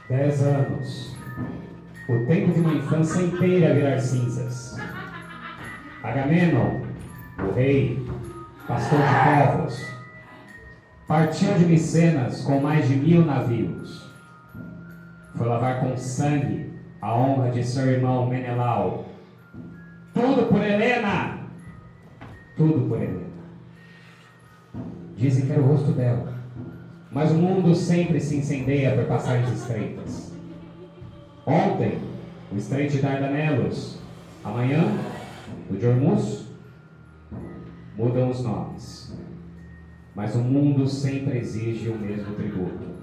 10 anos. O tempo de uma infância inteira virar cinzas. Agamenon, o rei, pastor de povos, partiu de Micenas com mais de 1000 navios. Foi lavar com sangue a honra de seu irmão Menelau. Tudo por Helena! Tudo por Helena. Dizem que era o rosto dela, mas o mundo sempre se incendeia por passagens estreitas. Ontem, o estreito de Dardanelos. Amanhã, o de Hormuz. Mudam os nomes, mas o mundo sempre exige o mesmo tributo.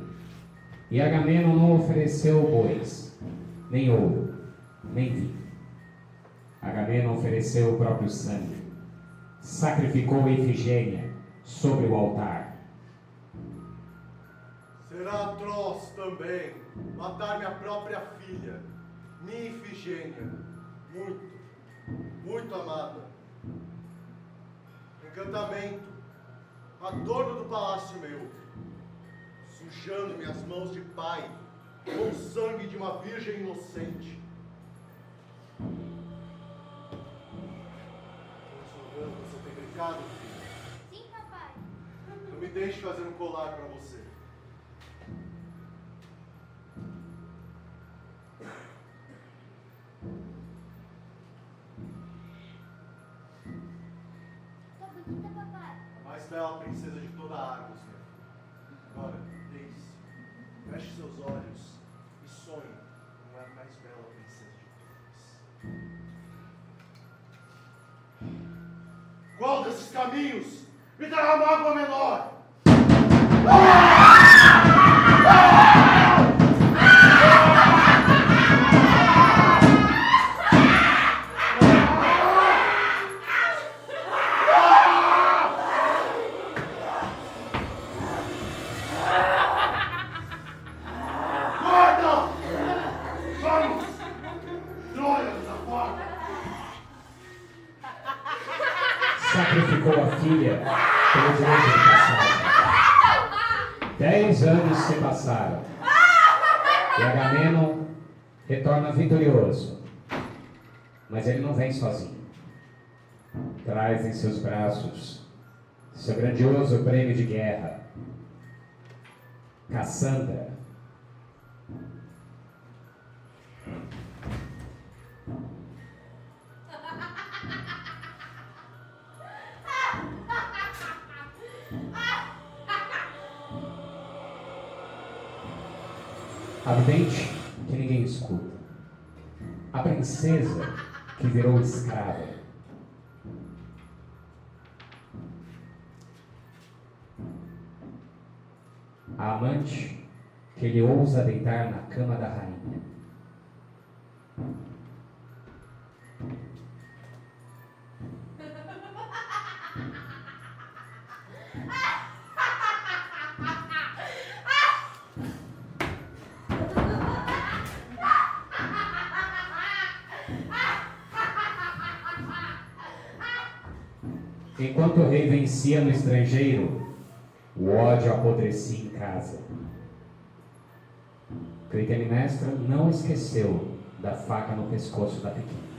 E Agamenon não ofereceu bois, nem ouro, nem vinho. Agamenon ofereceu o próprio sangue. Sacrificou Ifigênia sobre o altar. Será atroz também matar minha própria filha, minha Ifigênia, muito, muito amada. Encantamento, adorno do palácio meu, sujando minhas mãos de pai com o sangue de uma virgem inocente. Estou vendo você tem brincado, filho. Sim, papai. Não me deixe fazer um colar para você. Tá bonita, papai. A mais bela princesa de toda a Argos, meu filho. Agora, deise, feche seus olhos e sonhe com a mais bela princesa de todas. Qual desses caminhos me dará uma água menor? Guarda! Vamos! Troia-nos a porta! Sacrificou a filha pelo direito de passagem. 10 anos se passaram. E Agamenon retorna vitorioso. Mas ele não vem sozinho. Traz em seus braços seu grandioso prêmio de guerra. Cassandra. A vidente que ninguém escuta. A princesa que virou escrava. A amante que ele ousa deitar na cama da rainha. Enquanto o rei vencia no estrangeiro, o ódio apodrecia em casa. Clitemnestra não esqueceu da faca no pescoço da pequena.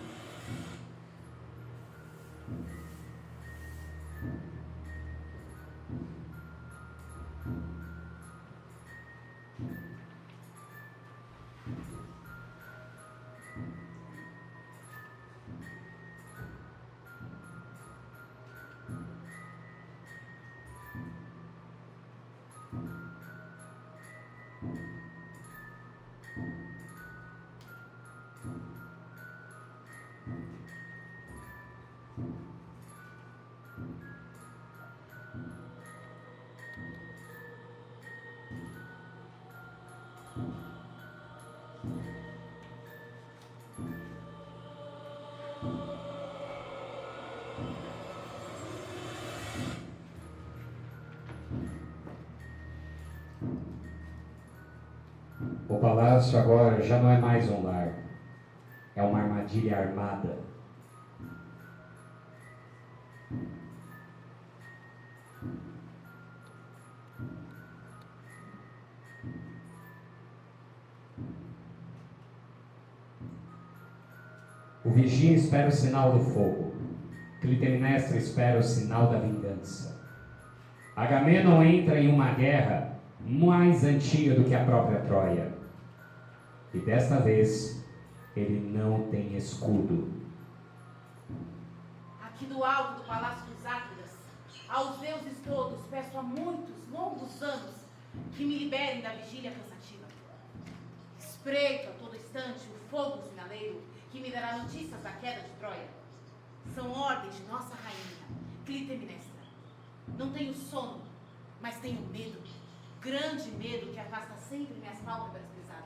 O palácio agora já não é mais um lar, é uma armadilha armada. O vigia espera o sinal do fogo. Clitemnestra espera o sinal da vingança. Agamenon entra em uma guerra mais antiga do que a própria Troia. E desta vez, ele não tem escudo. Aqui do alto do Palácio dos Átridas, aos deuses todos, peço há muitos longos anos que me liberem da vigília cansativa. Espreito a todo instante o fogo sinaleiro que me dará notícias da queda de Troia. São ordens de nossa rainha, Clitemnestra. Não tenho sono, mas tenho medo, grande medo que afasta sempre minhas pálpebras pesadas.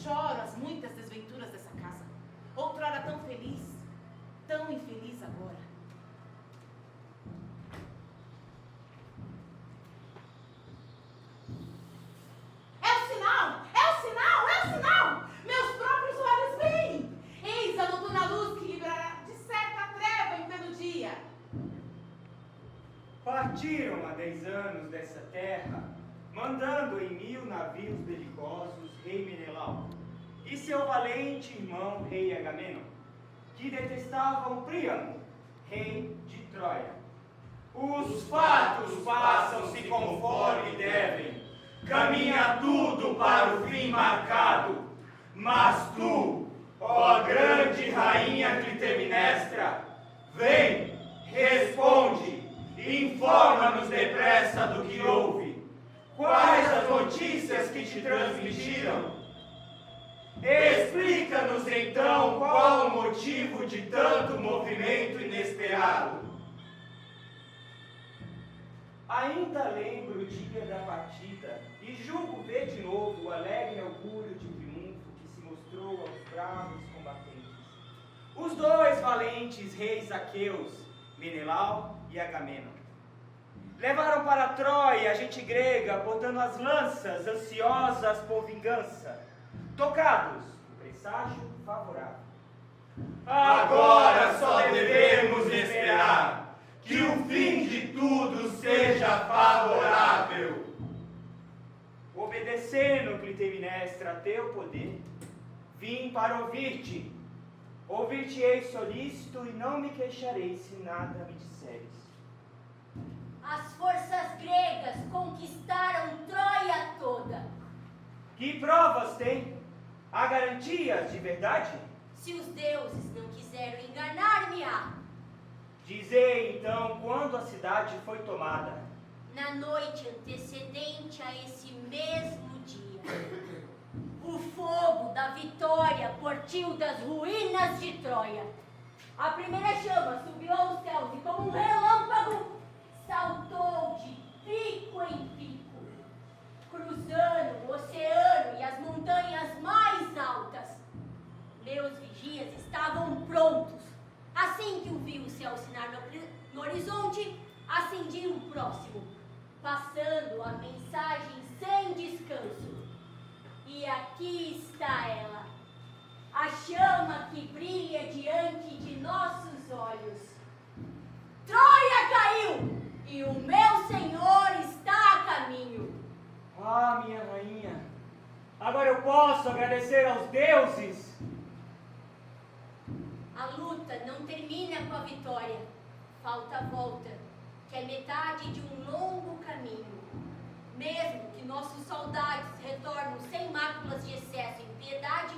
Choro as muitas desventuras dessa casa, outrora tão feliz, tão infeliz agora. É o sinal! É o sinal! É o sinal! Meus próprios olhos veem! Eis a noturna luz que livrará de certa treva em pleno dia. Partiram há 10 anos dessa terra, mandando em 1000 navios belicosos rei Menelau e seu valente irmão rei Agamenon, que detestavam Príamo, rei de Troia. Os fatos passam-se conforme devem, caminha tudo para o fim marcado, mas tu, ó grande rainha Clitemnestra, vem, responde, informa-nos depressa do que houve. Quais as notícias que te transmitiram? Explica-nos então qual o motivo de tanto movimento inesperado. Ainda lembro o dia da partida e julgo ver de novo o alegre augúrio de triunfo que se mostrou aos bravos combatentes. Os dois valentes reis aqueus, Menelau e Agamenon, levaram para Troia a gente grega, portando as lanças, ansiosas por vingança, tocados por presságio favorável. Agora só devemos esperar que o fim de tudo seja favorável. Obedecendo, Clitemnestra, a teu poder, vim para ouvir-te. Ouvir-te-ei solícito e não me queixarei se nada me disseres. As forças gregas conquistaram Troia toda. Que provas tem? Há garantias de verdade? Se os deuses não quiseram enganar-me-á. Dizei então quando a cidade foi tomada. Na noite antecedente a esse mesmo dia, o fogo da vitória partiu das ruínas de Troia. A primeira chama subiu aos céus e como um relâmpago saltou de pico em pico, cruzando o oceano e as montanhas mais altas. Meus vigias estavam prontos. Assim que o viu se alcinar no horizonte, acendi um próximo, passando a mensagem sem descanso. E aqui está ela, a chama que brilha diante de nossos olhos. Troia caiu e o meu senhor está a caminho. Ah, minha rainha, agora eu posso agradecer aos deuses. A luta não termina com a vitória. Falta a volta, que é metade de um longo caminho. Mesmo que nossos soldados retornem sem máculas de excesso em piedade,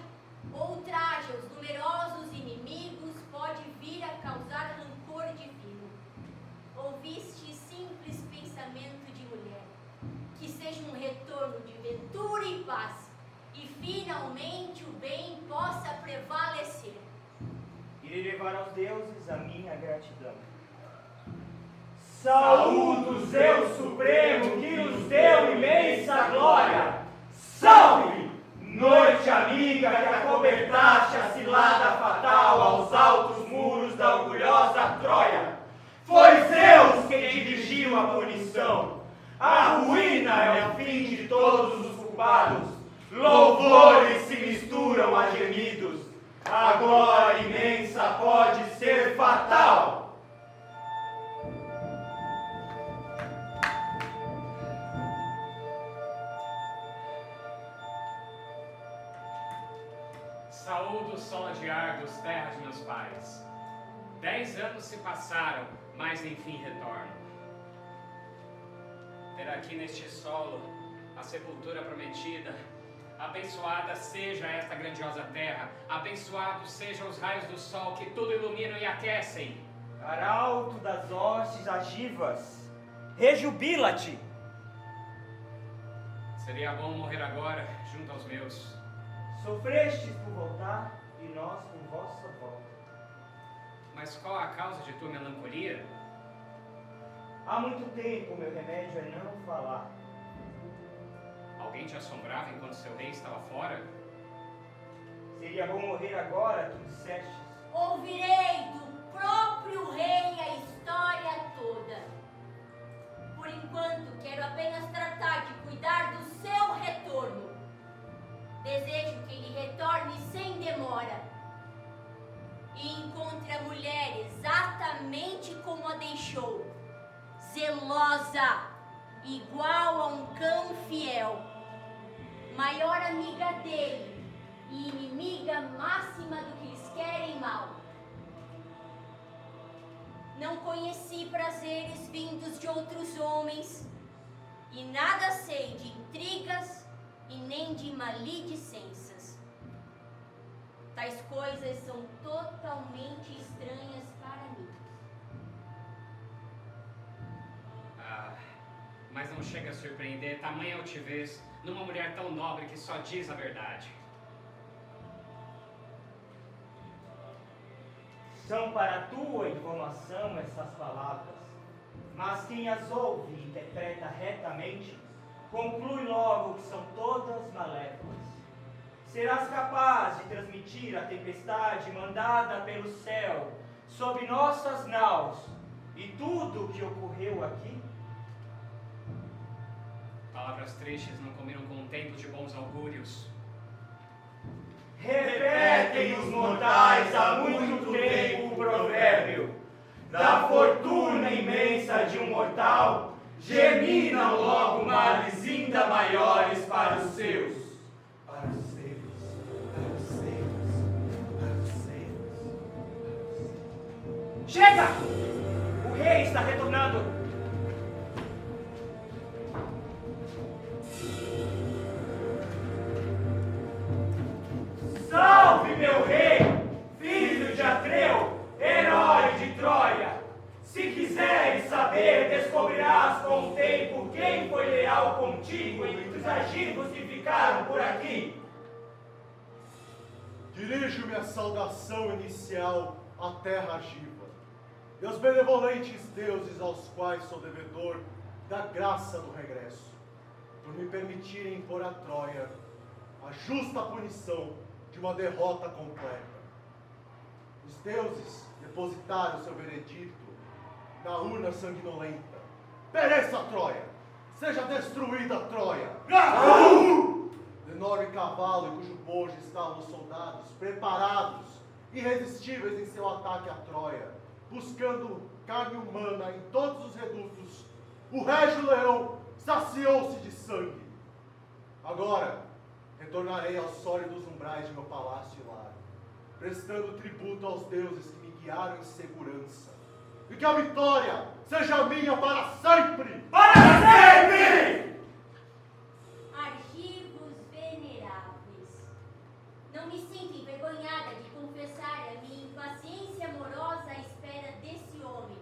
ou traje aos numerosos inimigos, pode vir a causar rancor divino. Ouviste simples pensamento de mulher, que seja um retorno de ventura e paz, e finalmente o bem possa prevalecer. Irei levar aos deuses a minha gratidão. Saúdo Zeus Supremo, que nos deu imensa glória. Salve, noite amiga, que acobertaste a cilada fatal aos altos muros da orgulhosa Troia. Foi Zeus quem dirigiu a punição. A ruína é o fim de todos os culpados. Louvores se misturam a gemidos. A glória imensa pode ser fatal. Saúdo o solo de Argos, terra de meus pais. 10 anos se passaram, mas enfim retorno. Ter aqui neste solo a sepultura prometida. Abençoada seja esta grandiosa terra, abençoados sejam os raios do sol que tudo iluminam e aquecem. Arauto das hostes agivas, rejubila-te! Seria bom morrer agora, junto aos meus. Sofrestes por voltar, e nós por vossa volta. Mas qual a causa de tua melancolia? Há muito tempo meu remédio é não falar. Alguém te assombrava enquanto seu rei estava fora? Seria bom morrer agora, tu dissestes. Ouvirei do próprio rei a história toda. Por enquanto, quero apenas tratar de cuidar do seu retorno. Desejo que ele retorne sem demora e encontre a mulher exatamente como a deixou, zelosa, igual a um cão fiel, maior amiga dele e inimiga máxima do que lhes querem mal. Não conheci prazeres vindos de outros homens, e nada sei de intrigas e nem de maledicências. Tais coisas são totalmente estranhas para mim. Mas não chega a surpreender tamanha altivez numa mulher tão nobre que só diz a verdade. São para tua informação essas palavras, mas quem as ouve e interpreta retamente, conclui logo que são todas malévolas. Serás capaz de transmitir a tempestade mandada pelo céu sob nossas naus e tudo o que ocorreu aqui? Palavras tristes não combinam com um tempo de bons augúrios. Repetem os mortais há muito tempo o provérbio: da fortuna imensa de um mortal, germinam logo males ainda maiores para os seus. Para os seus, para os seus, para os seus. Chega! O rei está retornando. Salve, meu rei, filho de Atreu, herói de Troia! Se quiseres saber, descobrirás com o tempo quem foi leal contigo entre os argivos que ficaram por aqui. Dirijo-me a saudação inicial à terra argiva, e aos benevolentes deuses aos quais sou devedor da graça do regresso, por me permitirem impor a Troia a justa punição de uma derrota completa. Os deuses depositaram seu veredito na urna sanguinolenta. Pereça a Troia! Seja destruída a Troia! Do enorme cavalo em cujo bojo estavam os soldados, preparados, irresistíveis em seu ataque a Troia, buscando carne humana em todos os redutos, o régio leão saciou-se de sangue. Agora, retornarei aos sólidos umbrais de meu palácio e lar, prestando tributo aos deuses que me guiaram em segurança. E que a vitória seja minha para sempre! Para sempre! Argivos veneráveis, não me sinto envergonhada de confessar a minha impaciência amorosa à espera desse homem,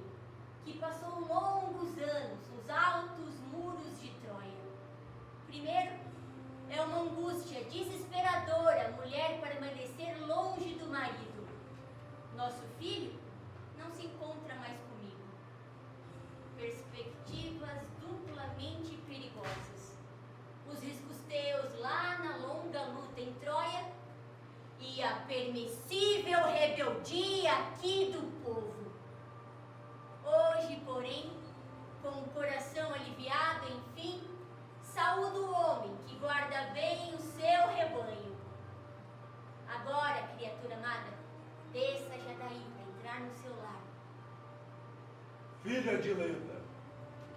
que passou longos anos nos altos muros de Troia. Primeiro, é uma angústia desesperadora a mulher permanecer longe do marido. Nosso filho não se encontra mais comigo. Perspectivas duplamente perigosas. Os riscos teus lá na longa luta em Troia e a permissível rebeldia aqui do povo. Hoje, porém, com o coração aliviado, enfim, saúdo o homem que guarda bem o seu rebanho. Agora, criatura amada, desça já daí para entrar no seu lar. Filha de Leda,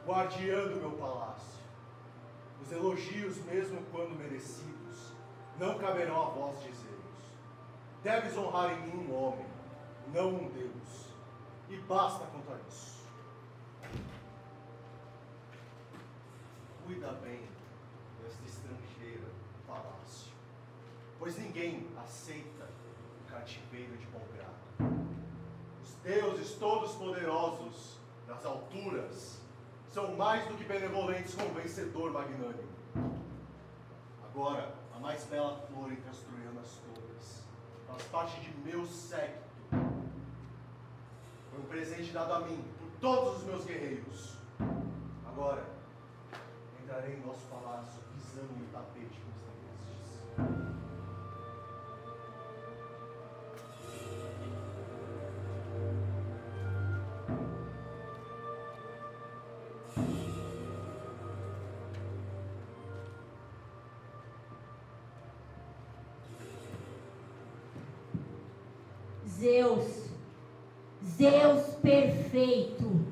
guardiã do meu palácio, os elogios, mesmo quando merecidos, não caberão a vós dizê-los. deves honrar em mim um homem, não um Deus. E basta quanto a isso. Cuida bem desta estrangeira no palácio, pois ninguém aceita o cativeiro de bom grado. Os deuses todos poderosos das alturas são mais do que benevolentes com o vencedor magnânimo. Agora, a mais bela flor entre as troianas todas faz parte de meu séquito. Foi um presente dado a mim por todos os meus guerreiros. Agora, entrarei em nosso palácio pisando no tapete com os celestes. Zeus perfeito,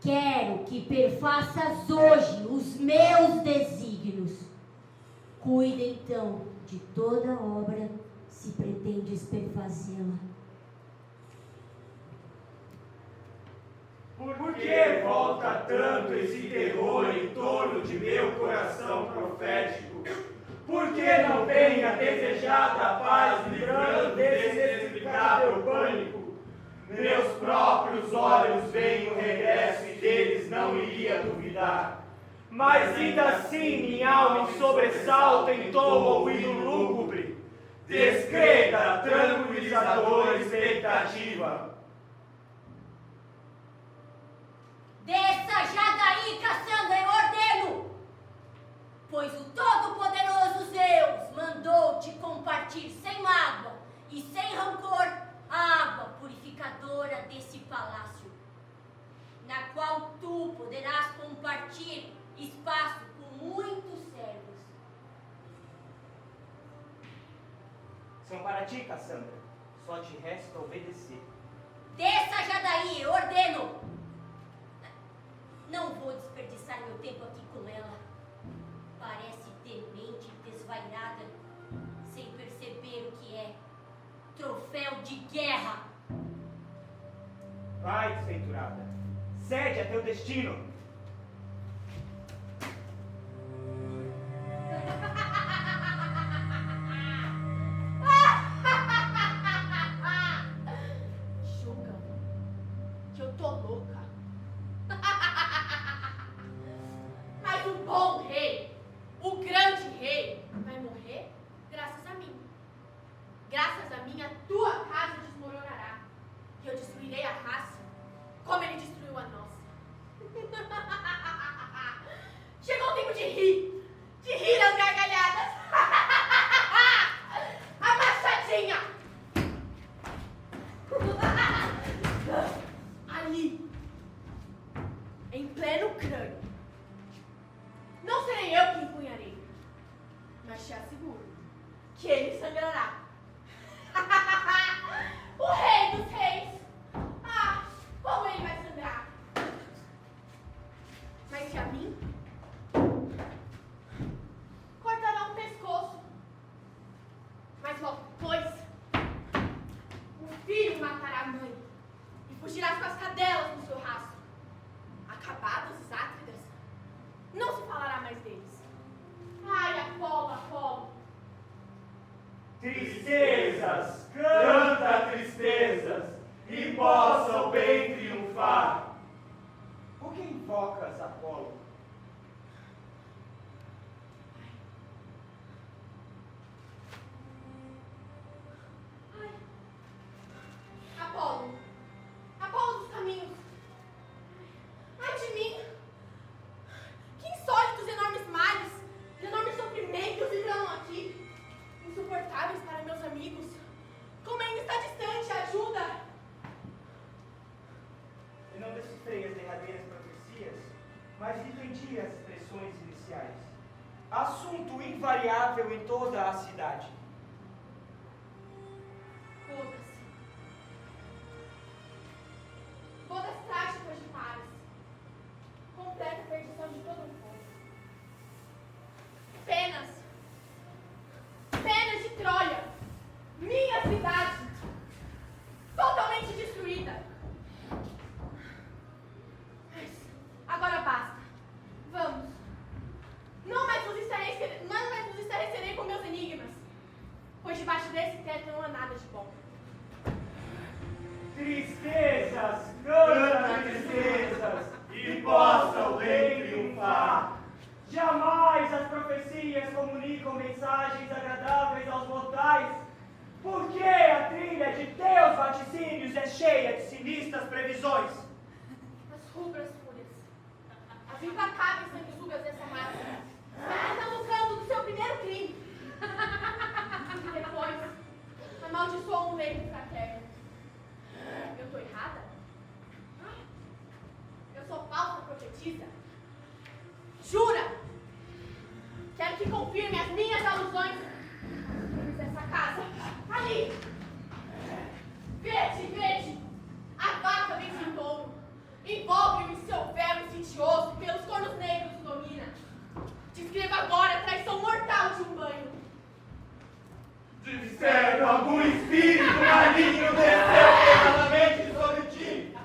quero que perfaças hoje os meus desígnios. Cuida então de toda obra, se pretendes perfazê-la. Por que volta tanto esse terror em torno de meu coração profético? Por que não vem a desejada paz livrando desse inexplicável pânico? Meus próprios olhos veem o regresso e deles não iria duvidar. Mas ainda assim minha alma em sobressalto entoa o hino lúgubre. Descreta, tranquilizadora expectativa. Desça já daí, Cassandra, eu ordeno! Pois o Todo-Poderoso Zeus mandou-te compartilhar sem mágoa e sem rancor a água purificadora desse palácio, na qual tu poderás compartilhar espaço com muitos servos. São para ti, Cassandra. Só te resta obedecer. Desça já daí, eu ordeno! Não vou desperdiçar meu tempo aqui com ela. Parece demente e desvairada, sem perceber o que é troféu de guerra. Vai, desventurada. Cede a teu destino. Julga que eu tô louca. Mas o bom rei, o grande rei, vai morrer graças a mim. Graças a mim, a tua casa desmoronará. E eu destruirei a raça, como ele destruiu a nossa. Chegou o tempo de rir as gargalhadas. A machadinha. Ali, em pleno crânio. Não serei eu que empunharei, mas te asseguro que ele sangrará. O rei dos reis! Ah, como ele vai sangrar! Mas que a mim cortará um pescoço. Mas logo depois, o filho matará a mãe e fugirá com as cadelas no seu rastro. Acabados os átridas, não se falará mais deles. Ai, Apolo, Apolo! Tristezas, canta tristezas, e possa o bem triunfar. Por que invocas Apolo? Ai, Apolo! Apolo dos caminhos! Ai de mim! Que insólitos enormes males, enormes sofrimentos viverão aqui! Insuportáveis para meus amigos. Como ainda está distante, ajuda! Eu não decifrei as derradeiras profecias, mas entendi as expressões iniciais. Assunto invariável em toda a cidade. Bodas. Bodas trágicas de Paris. Completa perdição de todo o povo. Penas. Penas de Troia. Minha cidade. desse teto não há nada de bom. Tristezas, canta tristezas, e possa o bem triunfar. Jamais as profecias comunicam mensagens agradáveis aos mortais, porque a trilha de teus vaticínios é cheia de sinistras previsões. As rubras fúrias, as implacáveis sanguessugas dessa raça, estão lucrando do seu primeiro crime. E depois, amaldiçoam um leito fraterno. Eu tô errada? Eu sou falsa profetisa? Jura? Quero que confirme as minhas alusões. Essa casa, ali. Vede, vede. A vaca vem sem touro. Envolve-o em seu véu insidioso, pelos cornos negros o domina. Descreva agora a traição mortal de um banho. De certo, algum espírito maligno desceu pesadamente sobre ti.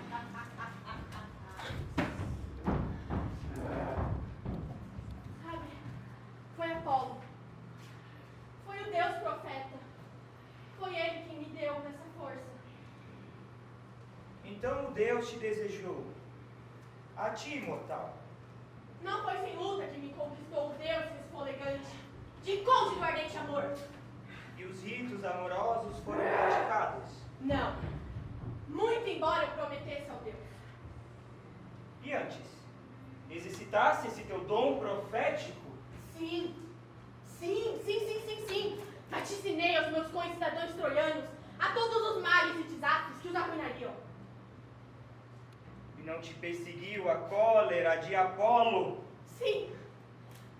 Sabe, foi Apolo. Foi o Deus profeta. Foi ele quem me deu essa força. Então o Deus te desejou. A ti, mortal. Não foi sem luta que me conquistou o Deus esfolegante, de cônjuge do ardente amor. E os ritos amorosos foram praticados. Não. Muito embora eu prometesse ao Deus. E antes, exercitasse esse teu dom profético? Sim. Vaticinei aos meus concidadãos troianos a todos os males e desastres que os arruinariam. E não te perseguiu a cólera de Apolo? Sim.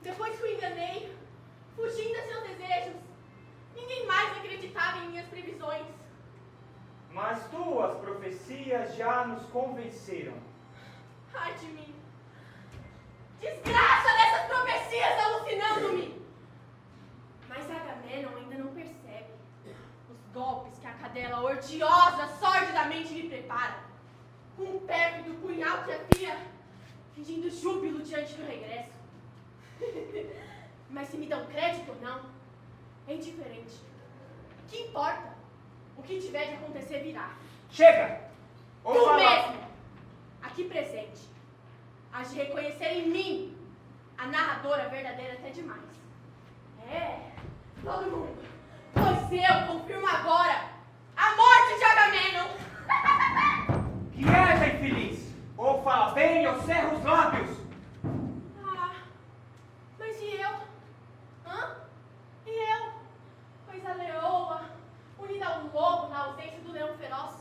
Depois que o enganei, fugindo a seus desejos, ninguém mais acreditava em minhas previsões. Mas tuas profecias já nos convenceram. Ai de mim. Desgraça dessas profecias alucinando-me! Mas Agamenon ainda não percebe os golpes que a cadela ordiosa sordidamente lhe prepara. Um pérfido punhal que afia, fingindo júbilo diante do regresso. Mas se me dão crédito ou não, é indiferente. Que importa? O que tiver de acontecer virá. Chega! Tu mesmo, aqui presente, hás de reconhecer em mim a narradora verdadeira até demais. É, todo mundo. Pois eu confirmo agora a morte de Agamenon. Quieta, infeliz! Ou fala bem ou cerra os lábios! Ah, mas e eu? Hã? E eu? Pois a leoa, unida ao lobo na ausência do leão feroz,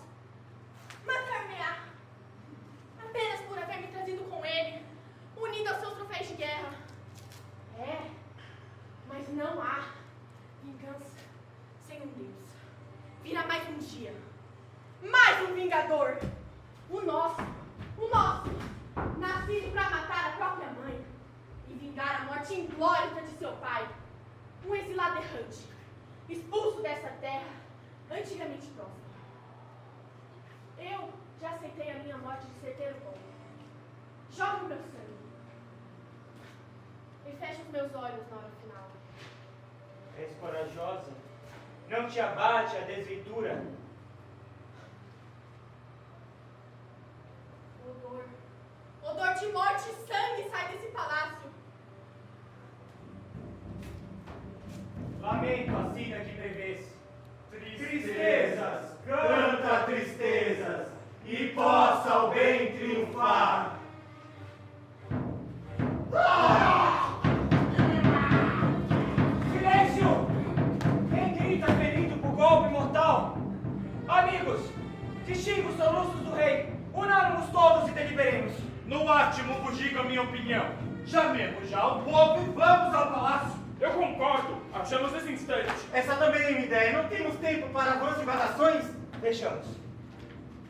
matar-me-á. Apenas por haver me trazido com ele, unido aos seus troféus de guerra. É, mas não há vingança sem um Deus. Virá mais um dia, mais um vingador. O nosso, nascido para matar a própria mãe e vingar a morte inglória de seu pai. Um exilado errante, expulso dessa terra, antigamente próspera. Eu já aceitei a minha morte de certeiro bom. Jogue o meu sangue e feche os meus olhos na hora final. És corajosa. Não te abate a desventura. Odor de morte e sangue sai desse palácio. Lamento a sina que prevês. Tristezas, canta tristezas, e possa o bem triunfar. Silêncio! Quem grita ferido por golpe mortal? Amigos, distinga os soluços do rei. Unamos todos e deliberemos. No átimo vos digo a minha opinião. Chamemos já o povo e vamos ao palácio. Eu concordo. Achamos esse instante. Essa também é uma ideia. Não temos tempo para avanços e invasões? Vejamos.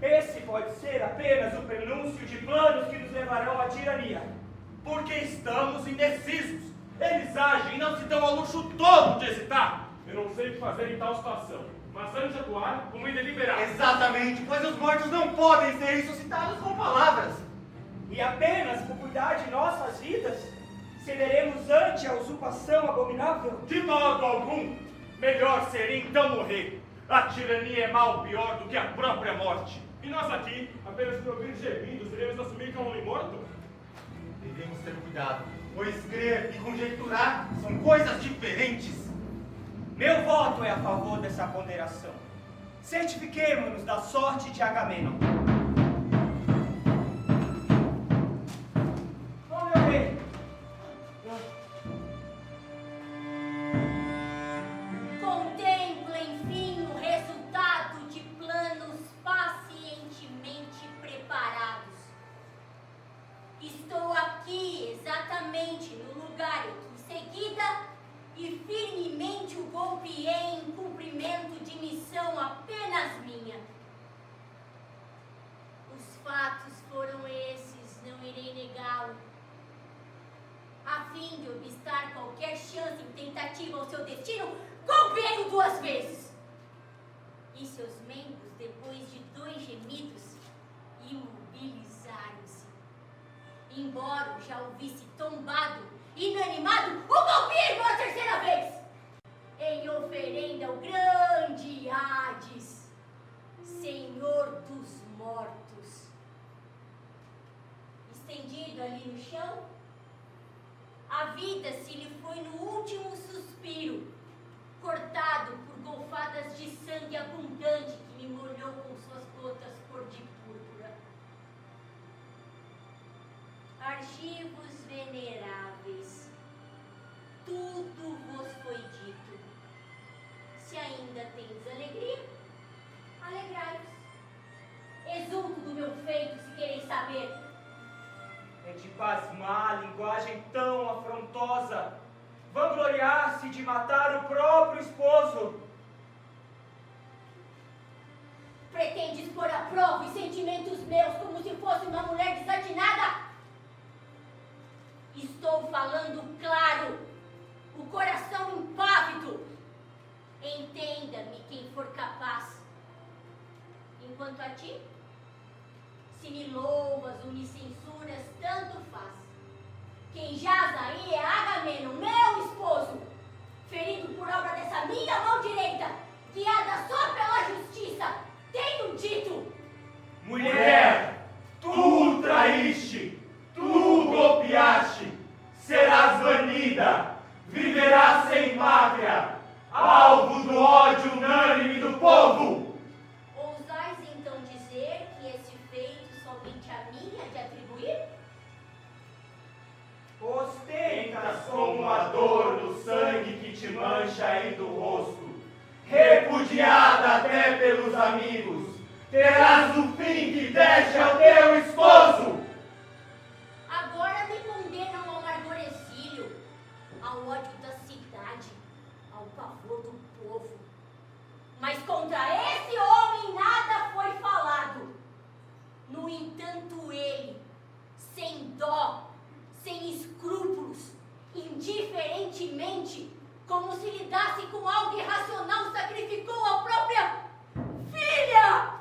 Esse pode ser apenas o prenúncio de planos que nos levarão à tirania. Porque estamos indecisos. Eles agem e não se dão ao luxo todo de hesitar. Eu não sei o que fazer em tal situação. Mas antes de atuar, como deliberar. Exatamente, pois os mortos não podem ser ressuscitados com palavras. E apenas por cuidar de nossas vidas, cederemos ante a usurpação abominável? De modo algum. Melhor seria então morrer. A tirania é mal pior do que a própria morte. E nós aqui, apenas por ouvir gemidos, devemos assumir que é um homem morto? Devemos ter cuidado, pois crer e conjecturar são coisas diferentes. Meu voto é a favor dessa ponderação. Certifiquemo-nos da sorte de Agamenon. Ó meu rei! Contempla, enfim, o resultado de planos pacientemente preparados. Estou aqui exatamente no lugar em que, em seguida, e firmemente o golpeei em cumprimento de missão apenas minha. Os fatos foram esses, não irei negá-lo. A fim de obstar qualquer chance em tentativa ao seu destino, golpeei-o 2 vezes. E seus membros, depois de 2 gemidos, imobilizaram-se. Embora já o visse tombado, inanimado, o golpeei pela 3ª vez, em oferenda ao grande Hades, Senhor dos mortos. Estendido ali no chão, a vida se lhe foi no último suspiro, cortado por golfadas de sangue abundante que me molhou com suas gotas cor de púrpura. Argivos veneráveis, tudo vos foi dito. Se ainda tens alegria, alegrai-vos. Exulto do meu feito, se quereis saber. É de pasmar a linguagem tão afrontosa, vangloriar-se de matar o próprio esposo. Pretendes pôr à prova os sentimentos meus como se fosse uma mulher desatinada? Estou falando claro, o coração impávido. Entenda-me quem for capaz. Enquanto a ti, se me louvas ou me censuras, tanto faz. Quem jaz aí é Agamenon, meu esposo, ferido por obra dessa minha mão direita, guiada só pela justiça. Tenho dito. Mulher, tu traíste, tu golpeaste, serás banida, viverás sem pátria, alvo do ódio unânime do povo. Ousais então dizer que esse feito somente a mim é de atribuir? Ostentas Como a dor do sangue que te mancha aí do rosto, repudiada até pelos amigos, terás o fim que deste ao teu esposo. Agora me condenam ao amargor exílio, ao ódio da cidade, ao pavor do povo. Mas contra esse homem nada foi falado. No entanto, ele, sem dó, sem escrúpulos, indiferentemente, como se lidasse com algo irracional, sacrificou a própria filha!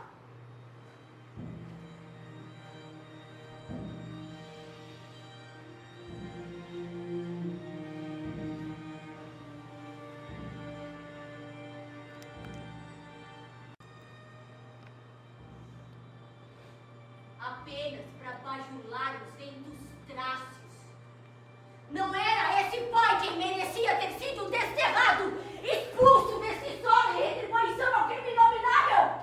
Apenas para bajular os ventos trácios. Não era esse pai quem merecia ter sido desterrado, expulso desse solo em retribuição ao crime inominável?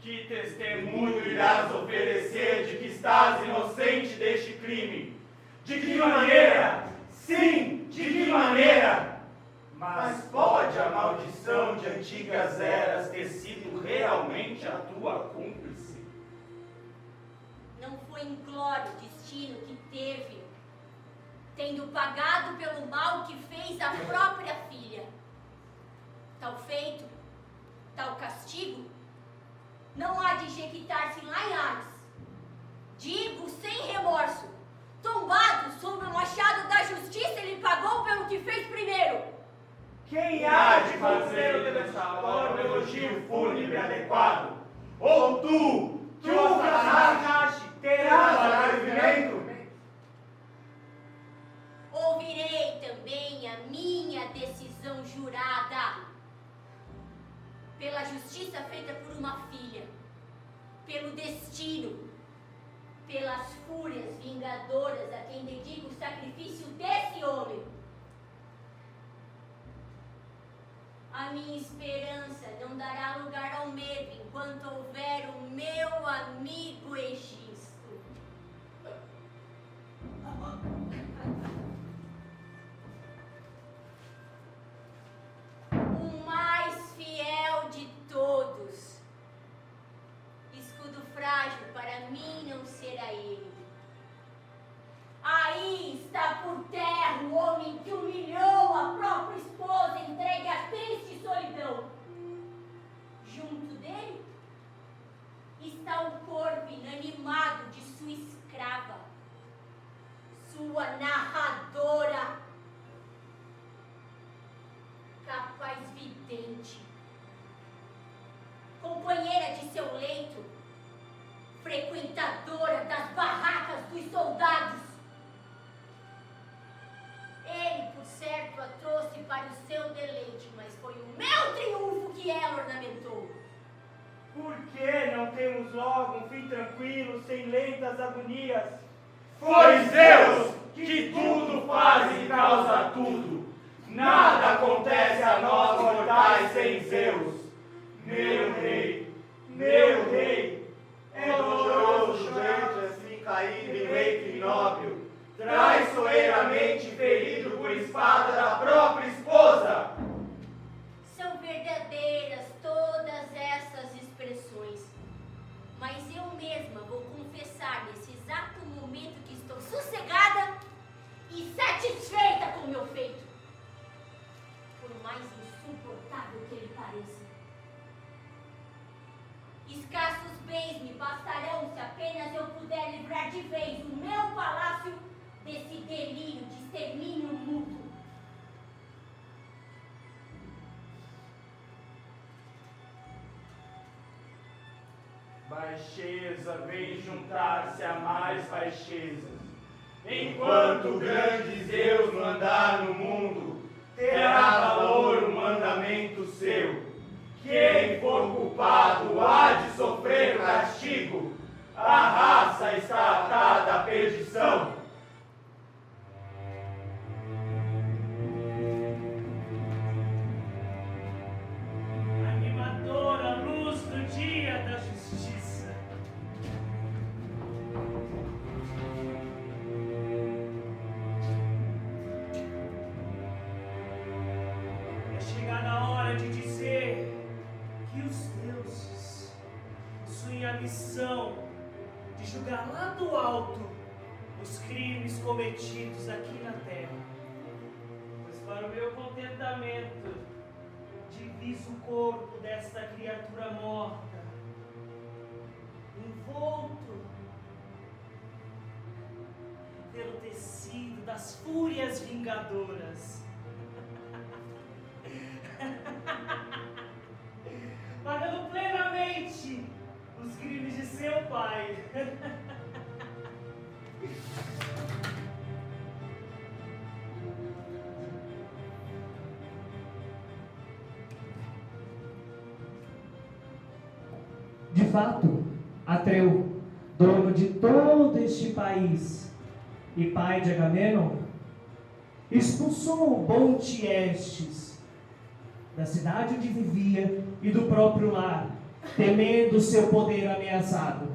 Que testemunho irás oferecer de que estás inocente deste crime? De que maneira? Sim, de que maneira? Mas pode a maldição de antigas eras ter sido realmente a tua cúmplice? Não foi inglório o destino que teve, tendo pagado pelo mal que fez a própria filha. Tal feito, tal castigo, não há de jequitar-se lá em Hades. Digo sem remorso, tombado sob o machado da justiça, ele pagou pelo que fez primeiro. Quem há de fazer dessa forma elogio fúnebre adequado? Ou tu, que o assassinaste, terás arrependimento? justiça feita por uma filha, pelo destino, pelas fúrias vingadoras a quem dedico o sacrifício desse homem. A minha esperança não dará lugar ao medo enquanto houver o meu amigo Egisto. O mais fiel de todos. Escudo frágil para mim não será ele. Aí está por terra o homem que humilhou a própria esposa, entregue à triste solidão. Junto dele está o corpo inanimado de sua escrava, sua narradora, capaz vidente, companheira de seu leito, frequentadora das barracas dos soldados. Ele, por certo, a trouxe para o seu deleite, mas foi o meu triunfo que ela ornamentou. Por que não temos logo um fim tranquilo, sem lentas agonias? Pois Deus, que tudo faz e causa tudo. Nada acontece a nós mortais sem Zeus. Meu rei, é doloroso ver-te assim caído em leito inóbil, traiçoeiramente ferido por espada da própria esposa. São verdadeiras todas essas expressões, mas eu mesma vou confessar nesse exato momento que estou sossegada e satisfeita com o meu feito, por mais insuportável que ele pareça. Escassos bens me bastarão se apenas eu puder livrar de vez o meu palácio desse delírio de extermínio mútuo. Baixeza vem juntar-se a mais baixezas. Enquanto o grande Zeus mandar no mundo, terá valor o mandamento seu. Quem for culpado há de sofrer o castigo. A raça está atada à perdição. Animadora luz do dia da justiça. É chegada a hora de dizer que os deuses possuem a missão de julgar lá do alto os crimes cometidos aqui na terra. Pois para o meu contentamento, diviso o corpo desta criatura morta, envolto pelo tecido das fúrias vingadoras, pagando plenamente os crimes de seu pai. De fato, Atreu, dono de todo este país e pai de Agamenon, expulsou o bom Tiestes da cidade onde vivia e do próprio lar, temendo seu poder ameaçado.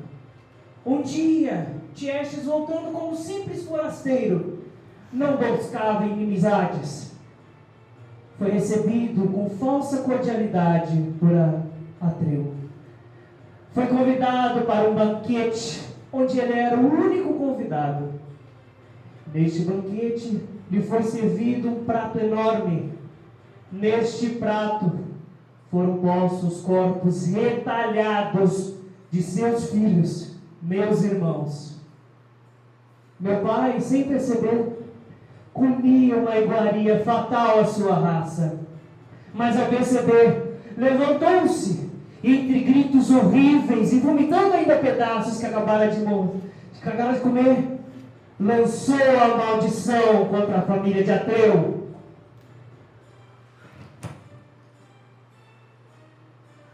Um dia, Tiestes, voltando como simples forasteiro, não buscava inimizades. Foi recebido com falsa cordialidade por Atreu. Foi convidado para um banquete, onde ele era o único convidado. Neste banquete, lhe foi servido um prato enorme. Neste prato foram postos os corpos retalhados de seus filhos, meus irmãos. Meu pai, sem perceber, comia uma iguaria fatal à sua raça. Mas ao perceber, levantou-se, entre gritos horríveis e vomitando ainda pedaços que acabara de comer, lançou a maldição contra a família de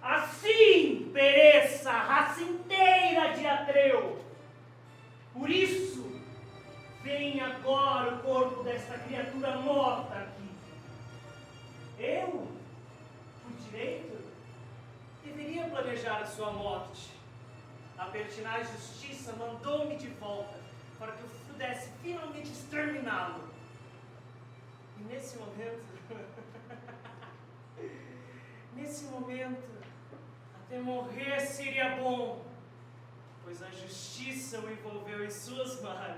As Vem agora o corpo desta criatura morta aqui. Eu, por direito, deveria planejar a sua morte. A pertinaz justiça mandou-me de volta para que eu pudesse finalmente exterminá-lo. E nesse momento, até morrer seria bom, pois a justiça o envolveu em suas malhas.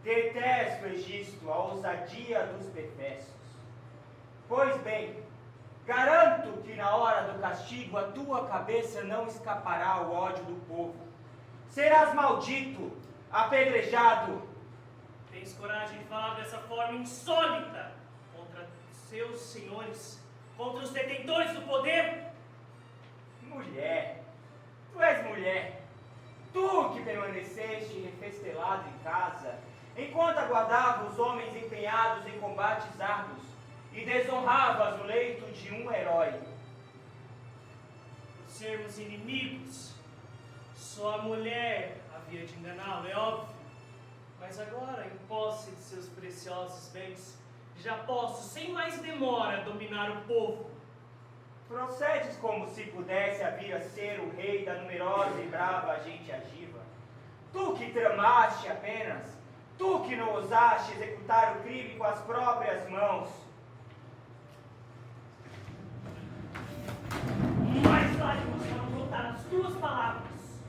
Detesto, Egisto, a ousadia dos perversos. Pois bem, garanto que na hora do castigo a tua cabeça não escapará ao ódio do povo. Serás maldito, apedrejado. Tens coragem de falar dessa forma insólita contra seus senhores, contra os detentores do poder? Mulher, tu és mulher. Tu que permaneceste refestelado em casa, enquanto aguardava os homens empenhados em combates árduos, e desonravas o leito de um herói. Por sermos inimigos, só a mulher havia de enganá-lo, é óbvio. Mas agora, em posse de seus preciosos bens, já posso, sem mais demora, dominar o povo. Procedes como se pudesse vir a ser o rei da numerosa e brava gente agiva. Tu que tramaste apenas, tu que não ousaste executar o crime com as próprias mãos. Mais lágrimas foram brotar as tuas palavras.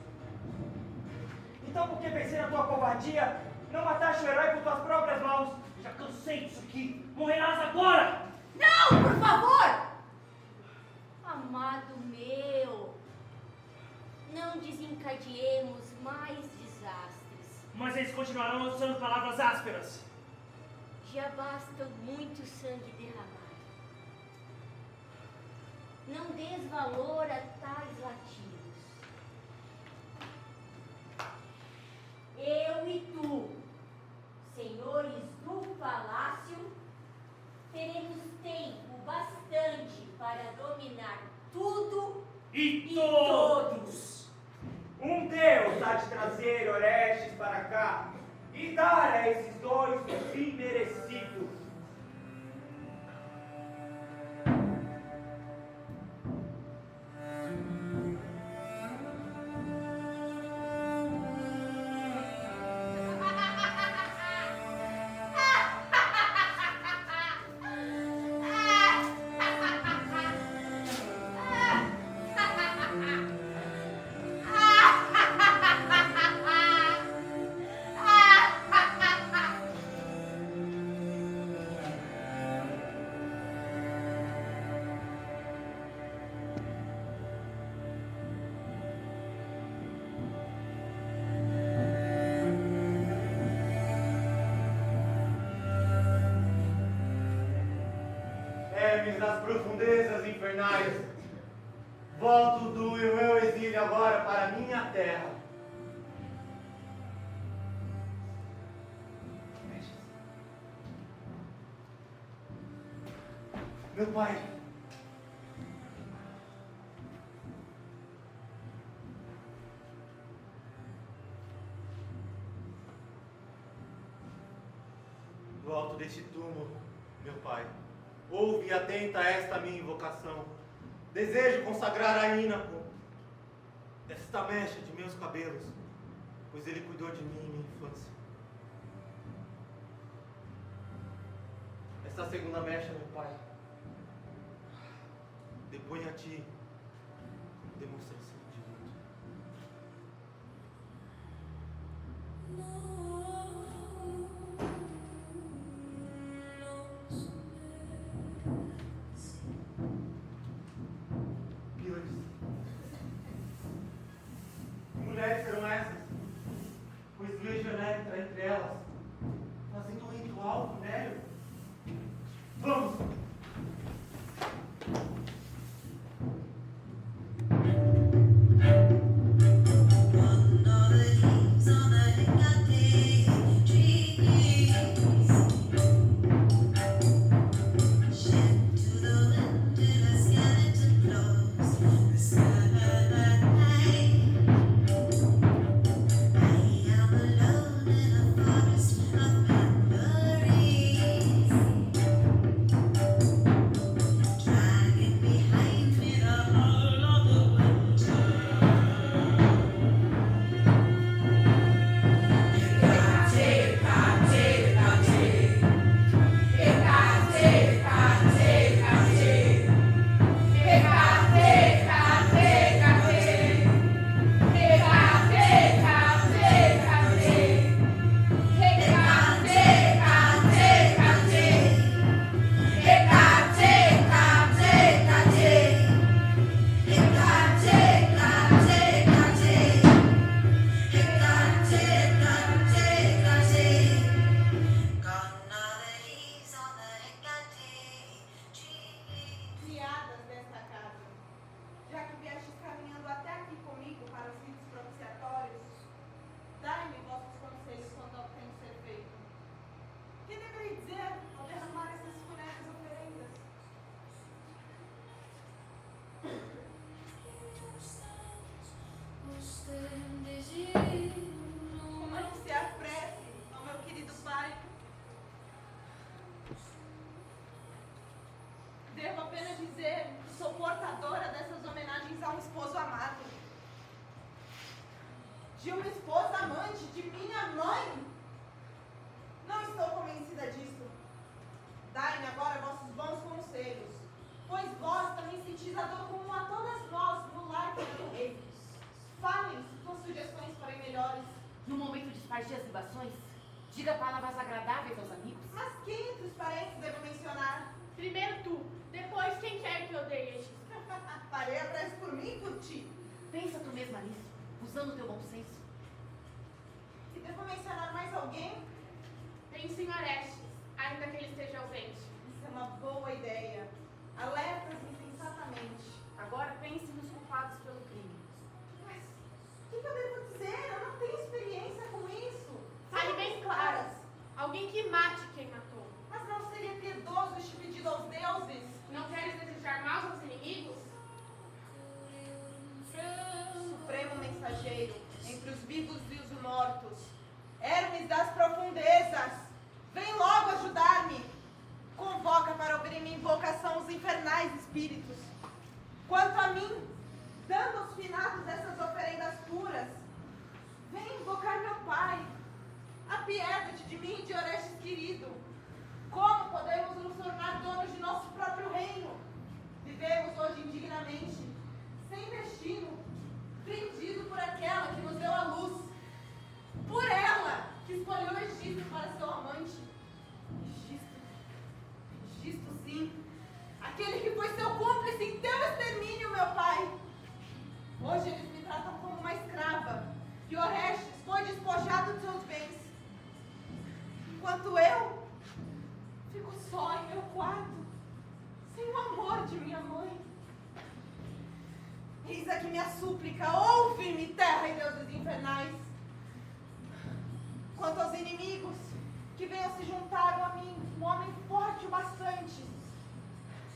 Então por que vencer a tua covardia, não mataste o herói com tuas próprias mãos? Já cansei disso aqui. Morrerás agora! Não, por favor! Amado meu, não desencadeemos mais desastres. Mas eles continuarão usando palavras ásperas. Já basta muito sangue derramado. Não des valor a tais latidos. Eu e tu, senhores do palácio, teremos tempo bastante para dominar tudo E todos. Um Deus há de trazer Orestes para cá e dar a esses dois o fim merecido. Hermes das profundezas infernais, volto do meu exílio agora para minha terra. Meu pai, do alto deste túmulo, meu pai, ouve e atenta a esta minha invocação. Desejo consagrar a Ínaco, esta mecha de meus cabelos, pois ele cuidou de mim em minha infância. Esta segunda mecha, meu pai, depõe a ti como demonstração de luto. Pílades, que mulheres serão essas? Pois vejo Enétra entre elas, fazendo um ritual funéreo. Vamos! de uma esposa amante de minha mãe? Não estou convencida disso. Dai-me agora vossos bons conselhos, pois vós também sentis a dor comum a todas nós no lar do rei. Falem com sugestões para melhores. No momento de espargir as libações, diga palavras agradáveis aos amigos. Mas quem entre os parentes devo mencionar? Primeiro tu, depois quem quer que odeies. Farei a prece por mim e por ti. Pensa tu mesma nisso, usando teu bom senso. E devo mencionar mais alguém? Pense em Orestes, ainda que ele esteja ausente. Isso é uma boa ideia. Alertas insensatamente. Agora pense nos culpados pelo crime. Mas o que eu devo dizer? Eu não tenho experiência com isso. Fale bem claras. Alguém que mate quem matou. Mas não seria piedoso este pedido aos deuses? Não queres desejar mal aos inimigos? Supremo mensageiro entre os vivos e os mortos, Hermes das profundezas, vem logo ajudar-me. Convoca para ouvir minha invocação os infernais espíritos. Quanto a mim, dando aos finados essas oferendas puras, vem invocar meu pai. Apieda-te de mim e de Orestes querido. Como podemos nos tornar donos de nosso próprio reino? Vivemos hoje indignamente, sem destino, vendido por aquela que nos deu a luz, por ela que escolheu Egisto para seu amante. Egisto sim, aquele que foi seu cúmplice em teu extermínio, meu pai. Hoje eles me tratam como uma escrava, e Orestes foi despojado de seus bens, enquanto eu fico só em meu quarto, sem o amor de minha mãe. Eis aqui minha súplica, ouve-me, terra e deuses infernais. Quanto aos inimigos, que venham se juntaram a mim, um homem forte o bastante,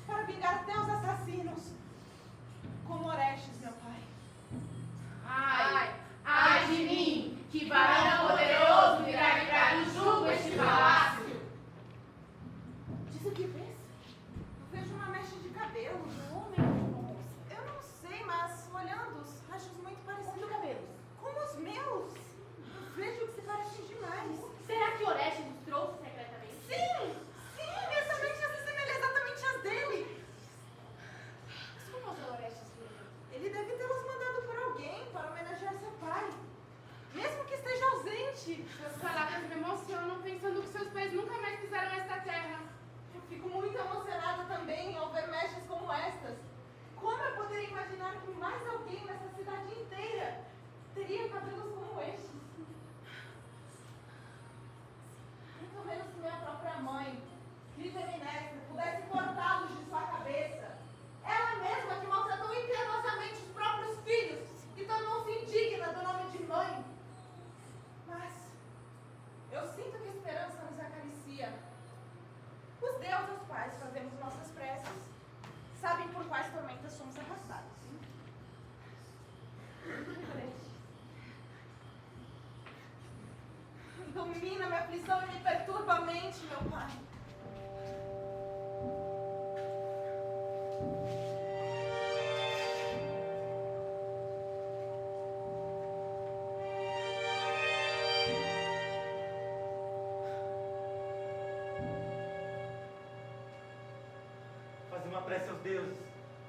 para vingar até os assassinos, como Orestes, meu pai. Ai, ai de mim, que varão poderoso virá livrar do jugo este palácio. Diz o que vês? Eu vejo uma mecha de cabelo. Um homem ou uma moça? Eu não sei, mas olhando-os, acho muito parecidos. Onde cabelos? Como os meus. Eu vejo que se parecem demais. Será que Orestes nos trouxe secretamente? Sim, essa mecha se assemelha exatamente às dele. Mas como os Orestes viram? Ele deve tê-los mandado por alguém para homenagear seu pai, mesmo que esteja ausente. Suas palavras me emocionam pensando que seus pais nunca mais pisaram esta terra. Eu fico muito emocionada também ao ver mechas como estas. Como eu poderia imaginar que mais alguém nessa cidade inteira teria cabelos como estes? Muito menos que minha própria mãe, Clitemnestra, pudesse cortá-los de sua cabeça. Ela mesma que maltratou impiedosamente os próprios filhos e tornou-se indigna do nome de mãe. Mas eu sinto que a esperança nos acaricia. Os deuses aos quais fazemos nossas preces sabem por quais tormentas somos arrastados. Domina minha aflição e me perturba a mente, meu pai. Fazer uma prece aos deuses,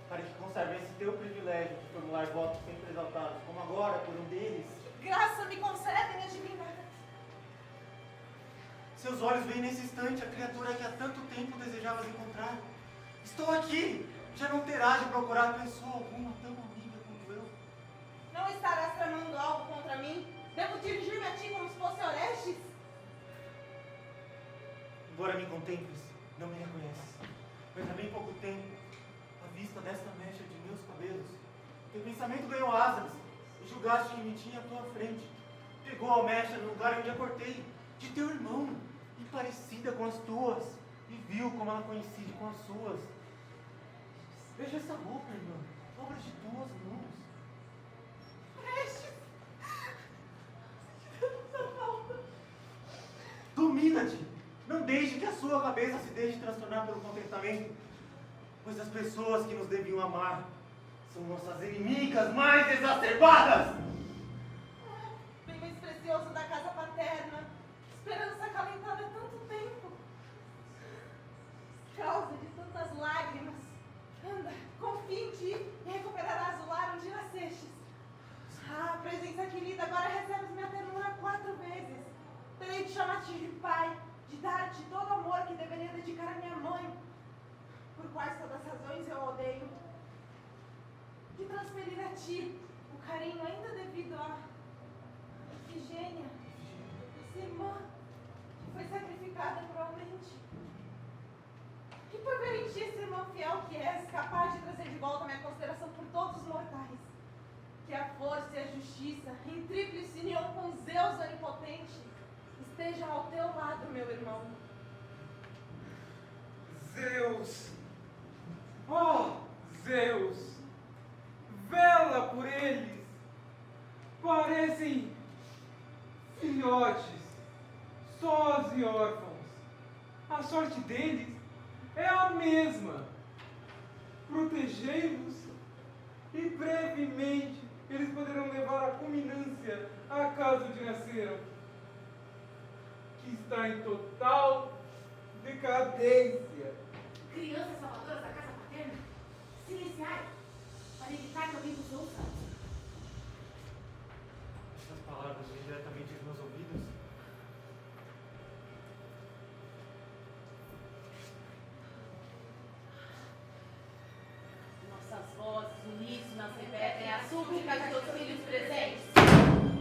para que conservem esse teu privilégio de formular votos sempre exaltados, como agora por um deles. Graça me concede, minha divindade. Seus olhos veem nesse instante a criatura que há tanto tempo desejavas encontrar. Estou aqui! Já não terás de procurar pessoa alguma tão amiga quanto eu. Não estarás tramando algo contra mim? Devo dirigir-me a ti como se fosse Orestes? Embora me contemples, não me reconheces. Pois há bem pouco tempo, à vista desta mecha de meus cabelos, teu pensamento ganhou asas e julgaste que me tinha à tua frente. Pegou a mecha no lugar onde a cortei, de teu irmão, e parecida com as tuas, e viu como ela coincide com as suas. Veja essa roupa, irmã, obra de tuas mãos. Orestes! Tanta falta! Domina-te! Não deixe que a sua cabeça se deixe transtornar pelo contentamento, pois as pessoas que nos deviam amar são nossas inimigas mais exacerbadas. prejudicar a minha mãe, por quais todas as razões eu a odeio, de transferir a ti o carinho ainda devido a Ifigênia, essa irmã que foi sacrificada cruelmente. E por ver em ti essa irmã fiel que és, capaz de trazer de volta a minha consideração por todos os mortais, que a força e a justiça, em tríplice união com Zeus onipotente, estejam ao teu lado, meu irmão. Zeus! Oh, Zeus! Vela por eles! Parecem filhotes, sós e órfãos. A sorte deles é a mesma. Protegei-los e brevemente eles poderão levar a culminância à casa onde nasceram, que está em total decadência. Crianças salvadoras da casa paterna, silenciai, para evitar que alguém vos ouça. Essas palavras vêm diretamente aos meus ouvidos. Nossas vozes uníssonas repetem as súplicas Súplicas dos filhos presentes.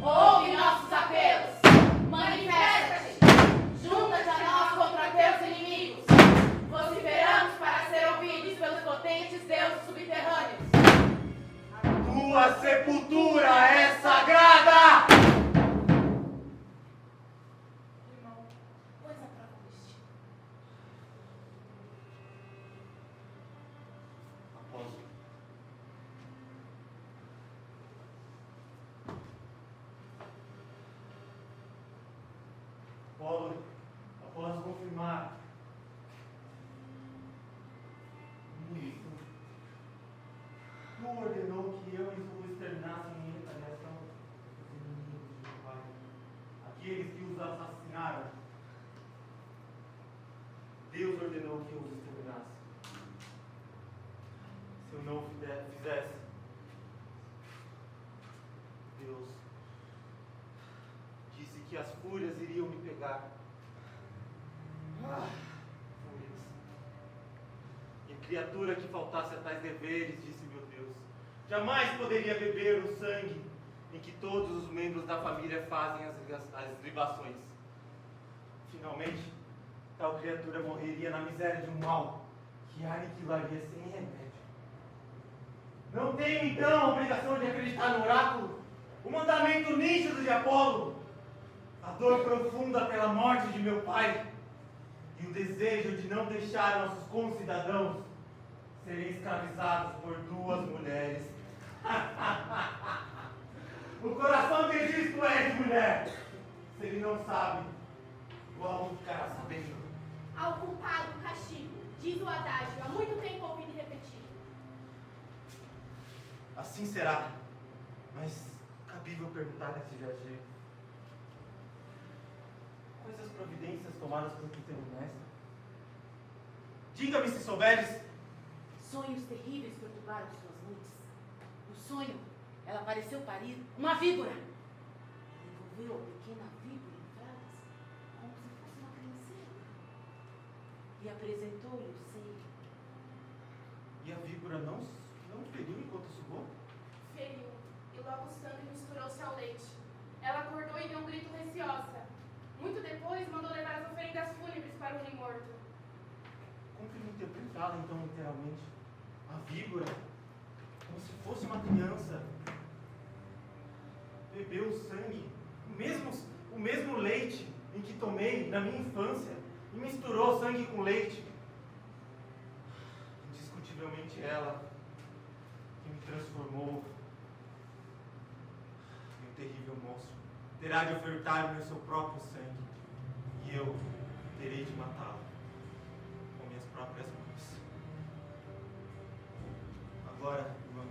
Ouve nossos apelos. Manifesta-te. Junta-te a nós contra teus inimigos. Vociferamos para ser ouvidos pelos potentes deuses subterrâneos. Tua sepultura é sagrada! Irmão, pois a prova do destino. Após confirmar isso, tu ordenou que eu e tu exterminassem em retaliação os inimigos de meu pai, aqueles que os assassinaram. Deus ordenou que eu os exterminasse. Se eu não fizesse, Deus disse que as fúrias iriam me pegar. Fúrias. E a criatura que faltasse a tais deveres, disse meu Deus, jamais poderia beber o sangue em que todos os membros da família fazem as libações. Finalmente, tal criatura morreria na miséria de um mal que a aniquilaria sem remédio. Não tenho então a obrigação de acreditar no oráculo, o mandamento nítido de Apolo, a dor profunda pela morte de meu pai e o desejo de não deixar nossos concidadãos serem escravizados por duas mulheres. O coração que diz tu és de mulher. Se ele não sabe, logo ficará sabendo. Ao culpado o castigo, diz o adágio, há muito tempo ouvindo repetir. Assim será, mas cabível perguntar nesse jardim. Quais as providências tomadas por teu mestre? Diga-me se souberes. Sonhos terríveis perturbaram suas noites. No sonho, ela pareceu parir uma víbora. Envolveu a pequena víbora em fraldas, como se fosse uma criancinha, e apresentou-lhe o seio. E a víbora não feriu enquanto sugou? Feriu, e logo o sangue misturou-se ao leite. Ela acordou e deu um grito receosa. Muito depois, mandou levar as oferendas fúnebres para o rei morto. Cumpre-me interpretá-la então literalmente. A víbora, como se fosse uma criança, bebeu o sangue, o mesmo leite em que tomei na minha infância, e misturou sangue com leite. Indiscutivelmente ela que me transformou em um terrível monstro terá de ofertar-me o seu próprio sangue, e eu terei de matá-lo com minhas próprias mãos. Agora, irmã,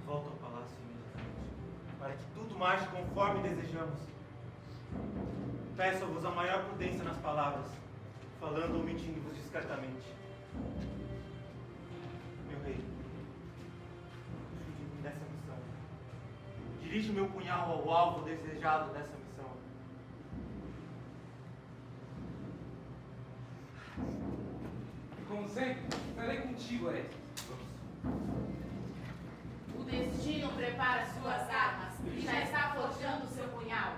volta ao palácio imediatamente, para que tudo marche conforme desejamos. Peço-vos a maior prudência nas palavras, falando ou mentindo-vos discretamente. Meu rei, ajude-me nessa missão. Dirige o meu punhal ao alvo desejado dessa missão. sempre, estarei contigo, Orestes. O destino prepara suas armas e já está forjando seu punhal.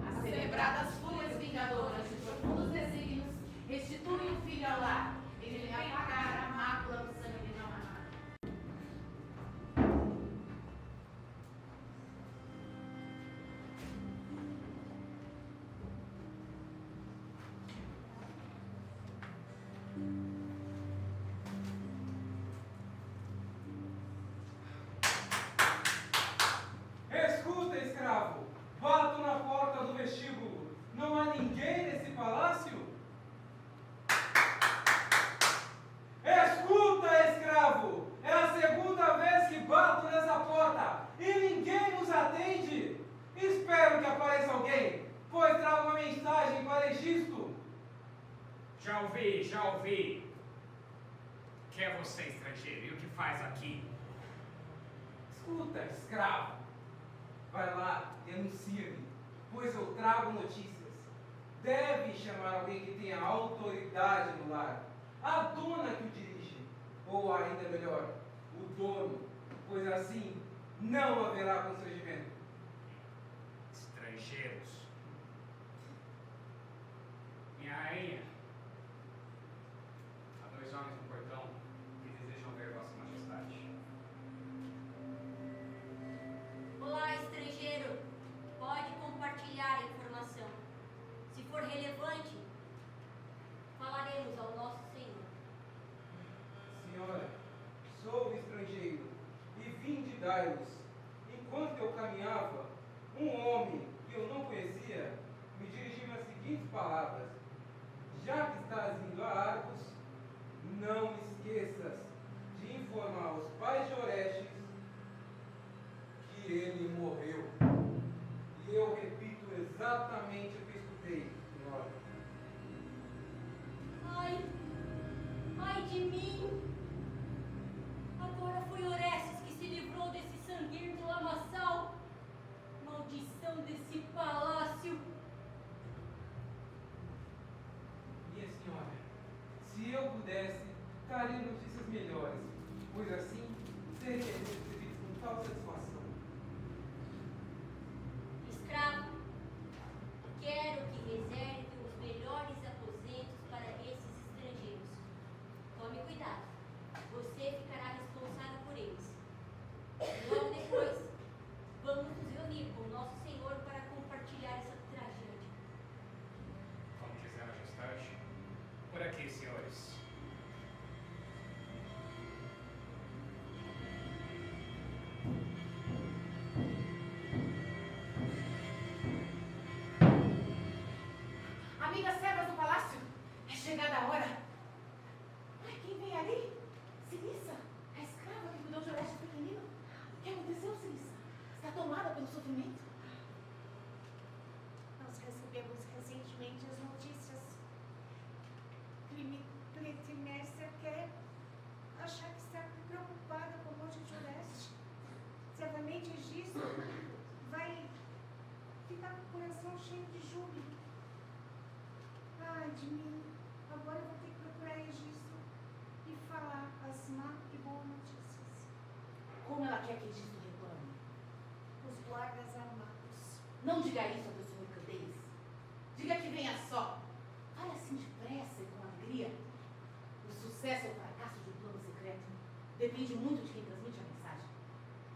As celebradas fúrias vingadoras de profundos desígnios restituem o filho ao lar. Ele vem apagar a mácula do sangue não amado. Escuta, escravo! Bato na porta do vestíbulo. Não há ninguém nesse palácio? Escuta, escravo! É a segunda vez que bato nessa porta e ninguém nos atende. Espero que apareça alguém, pois trago uma mensagem para Egisto. Já ouvi, já ouvi. Quem é você, estrangeiro? E o que faz aqui? Escuta, escravo. Vai lá, denuncia-me, pois eu trago notícias. Deve chamar alguém que tenha autoridade no lar. A dona que o dirige, ou ainda melhor, o dono, pois assim não haverá constrangimento. Estrangeiros. Minha rainha. Há 2 homens no portão que desejam ver Vossa Majestade. Olá, estrangeiro. Pode compartilhar a informação. Se for relevante, falaremos ao nosso Senhor. Senhora, sou estrangeiro e vim de Dailos. Enquanto eu caminhava, um homem que eu não conhecia me dirigiu as seguintes palavras: já que estás indo a Argos, não esqueças de informar os pais de Orestes que ele morreu. E eu repito exatamente o que escutei, senhora. Ai de mim! Agora foi Orestes que se livrou desse sanguíneo lamaçal. Maldição desse palácio! Minha senhora, se eu pudesse, daria notícias melhores, pois assim seria recebido com tal satisfação. Escravo, quero que reserve os melhores aposentos para esses estrangeiros. Tome cuidado, você ficará responsável por eles. Logo depois, vamos nos reunir com o nosso Senhor para compartilhar essa tragédia. Como quiser, Majestade. Por aqui, senhores. Amigas servas do palácio, é chegada a hora. Ai, quem vem ali? Silissa, a escrava que cuidou de Orestes pequenino. O que aconteceu, Silissa? Está tomada pelo sofrimento? Nós recebemos recentemente as notícias. Clitemnestra quer achar que está preocupada com a morte de Orestes. Certamente Egisto vai ficar com o coração cheio de júbilo. Ai de mim, agora eu vou ter que procurar Egisto e falar as má e boas notícias. Como ela quer que Egisto reclame? Os guardas armados. Não diga isso ao teu senhor Candeias. Diga que venha só. Fale assim depressa e com alegria. O sucesso ou fracasso de um plano secreto depende muito de quem transmite a mensagem.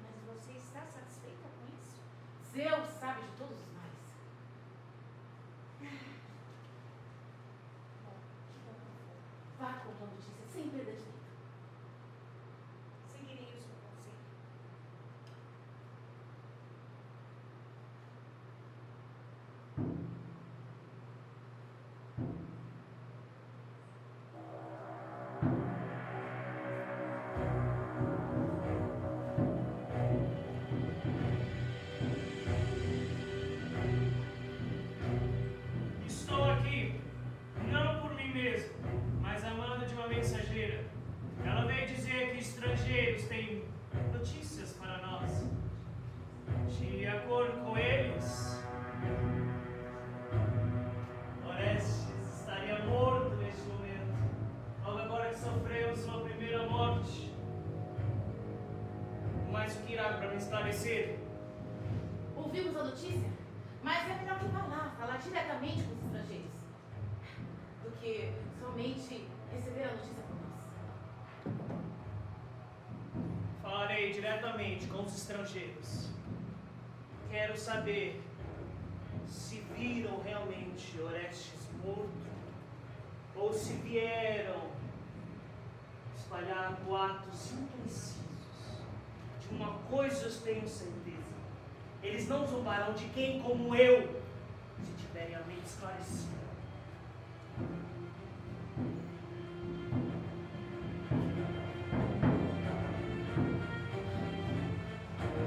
Mas você está satisfeita com isso? Zeus sabe de todos os males. Vá com a notícia sem perda de tempo. Seguirei o seu conselho. Estou aqui, não por mim mesmo, mas a mando de uma mensageira. Ela veio dizer que estrangeiros têm notícias para nós. De acordo com eles, Orestes estaria morto neste momento, logo agora que sofreu esclarecer. Ouvimos a notícia, mas é melhor que vá lá, falar diretamente com os estrangeiros, do que somente receber a notícia por nós. Falarei diretamente com os estrangeiros. Quero saber se viram realmente Orestes morto ou se vieram espalhar boatos imprecisos. De uma coisa eu tenho certeza: eles não zombarão de quem como eu, se tiverem a mente esclarecida.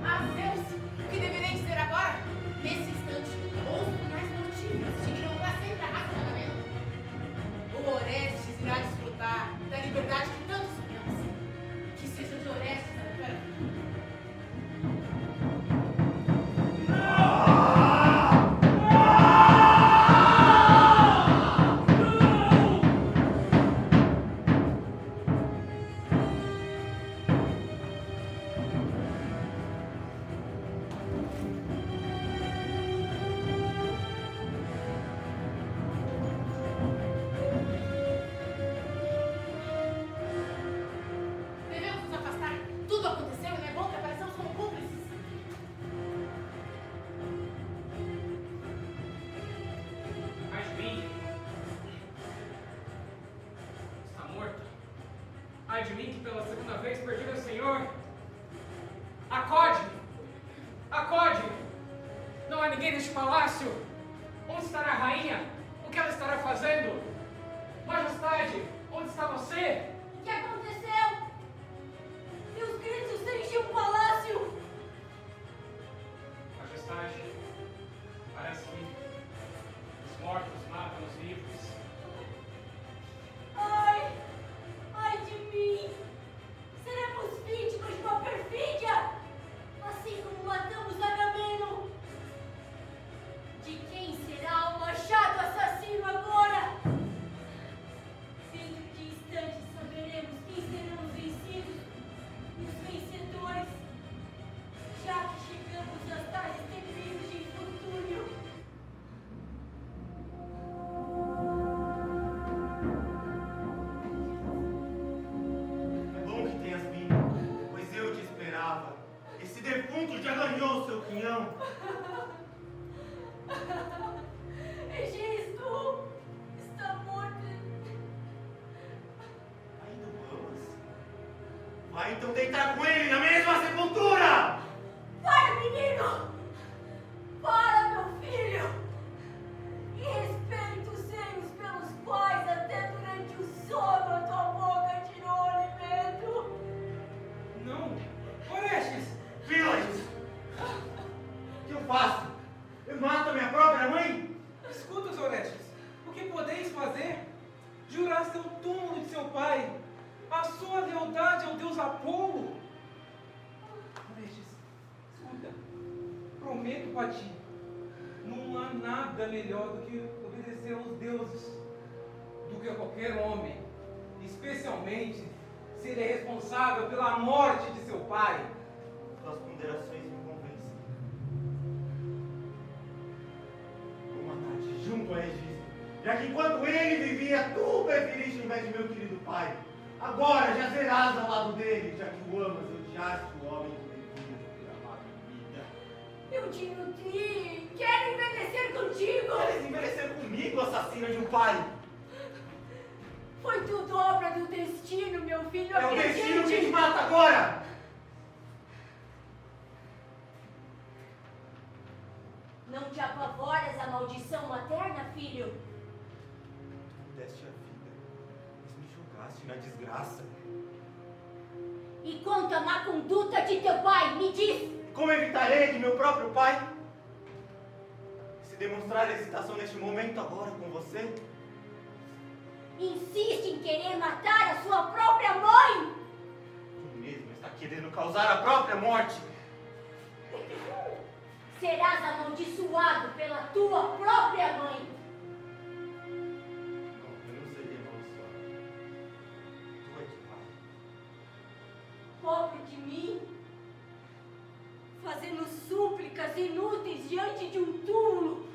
Ah, Zeus, o que deverei dizer agora? Nesse instante, ouço finais notícias de que não para sempre a raça de Agamemnon. O Orestes irá desfrutar da liberdade que tanto sonhamos. Que seja de Orestes a vitória. Devemos nos afastar. Tudo aconteceu e não é bom que apareçamos como cúmplices. Ai de mim. Está morto. Ai de mim que pela segunda vez perdi meu senhor. Acode! Acode! Não há ninguém neste palácio. Onde estará a rainha? O que ela estará fazendo? Majestade, onde está você? O que aconteceu? Meus gritos enchiam o palácio. Majestade, parece que os mortos matam os vivos. Ai, ai de mim. Seremos vítimas de uma perfídia, assim como matamos Agamemnon. De quem será o machado assassino agora? Dentro de instantes saberemos quem serão os vencidos e os vencedores, já que chegamos às tais terríveis de infortúnio. É bom que tenhas vindo, pois eu te esperava. Esse defunto já ganhou o seu quinhão. Egisto está morto. Ainda o amas? Vai então deitar com ele na mesma sepultura! Para, menino! Para, meu filho! E respeita os seios pelos quais até durante o sono a tua boca tirou o alimento. Não! Orestes! Filhos! O que eu faço? Eu mato a minha própria mãe? Escuta, Orestes. O que podeis fazer? Juraste ao túmulo de seu pai a sua lealdade ao deus Apolo. Orestes, escuta. Prometo a ti, não há nada melhor do que obedecer aos deuses do que a qualquer homem. Especialmente se ele é responsável pela morte de seu pai. Suas ponderações me convencem. Vou matar-te junto a Egisto, já que enquanto ele vivia, tu preferiste ao invés de meu querido pai. Agora já serás ao lado dele, já que o amas e odiaste o homem que devia ter amado em vida. Eu te nutri, quero envelhecer contigo. Queres envelhecer comigo, assassina de um pai? Foi tudo obra do destino, meu filho. É o destino que te acredite. mata agora! Não te apavoras a maldição materna, filho? Tu deste a vida, mas me julgaste na desgraça. E quanto à má conduta de teu pai, me diz. Como evitarei de meu próprio pai? Se demonstrar hesitação neste momento agora com você? Insiste em querer matar a sua própria mãe. Tu mesmo está querendo causar a própria morte. Serás amaldiçoado pela tua própria mãe. Não, eu não seria amaldiçoado. Tu é que vai. Pobre de mim. palavras inúteis diante de um túmulo.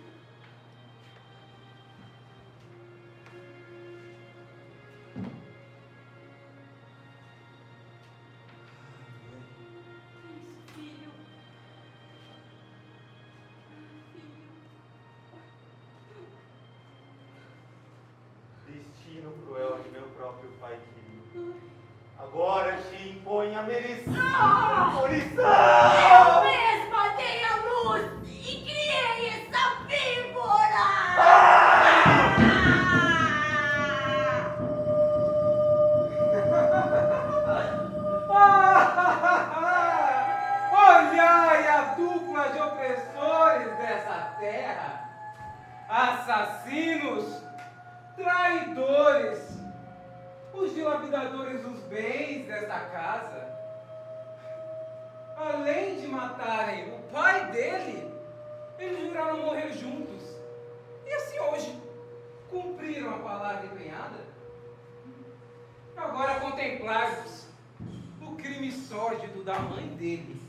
Filho. Destino cruel de meu próprio pai querido. Agora te impõe a merecida punição! Eu mesma dei a luz e criei essa víbora! Olhai a dupla de opressores dessa terra, assassinos, traidores, os dilapidadores dos bens desta casa. Além de matarem o pai dele, eles juraram morrer juntos. E assim hoje, cumpriram a palavra empenhada. Agora contemplai-vos o crime sórdido da mãe dele,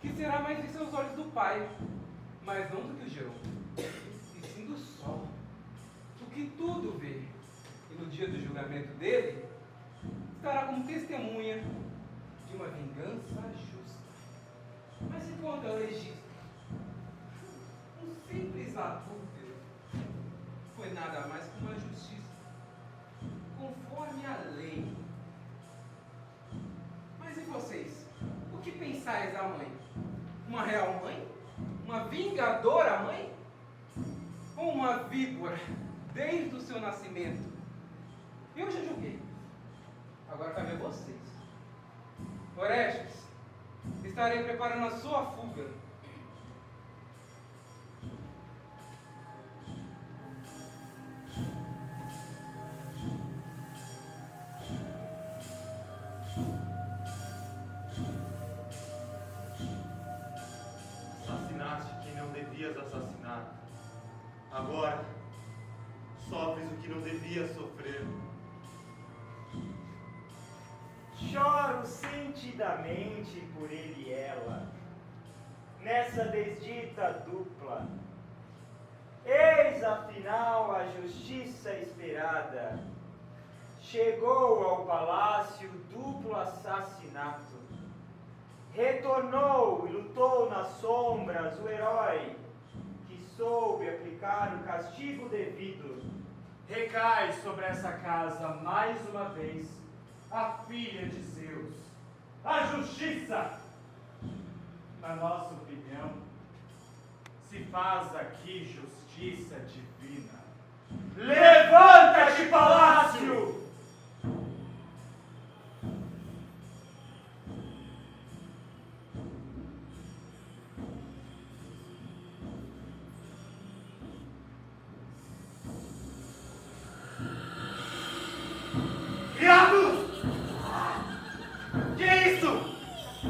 que será mais em seus olhos do pai, mas não do que o gerou, e sim do sol, do que tudo vê. E no dia do julgamento dele, estará como testemunha de uma vingança justa. Mas enquanto é legítimo, um simples adúltero foi nada mais que uma justiça, conforme a lei. Mas e vocês? O que pensais da mãe? Uma real mãe? Uma vingadora mãe? Ou uma víbora desde o seu nascimento? Eu já julguei. Agora cabe a vocês. Orestes, estarei preparando a sua fuga. Assassinaste quem não devias assassinar. Agora, sofres o que não devias sofrer. Choro sentidamente por ele e ela, nessa desdita dupla. Eis afinal a justiça esperada. Chegou ao palácio duplo assassinato. Retornou e lutou nas sombras o herói, que soube aplicar o castigo devido. Recai sobre essa casa mais uma vez a filha de Zeus, a justiça. Na nossa opinião, se faz aqui justiça divina. Levanta-te, palácio!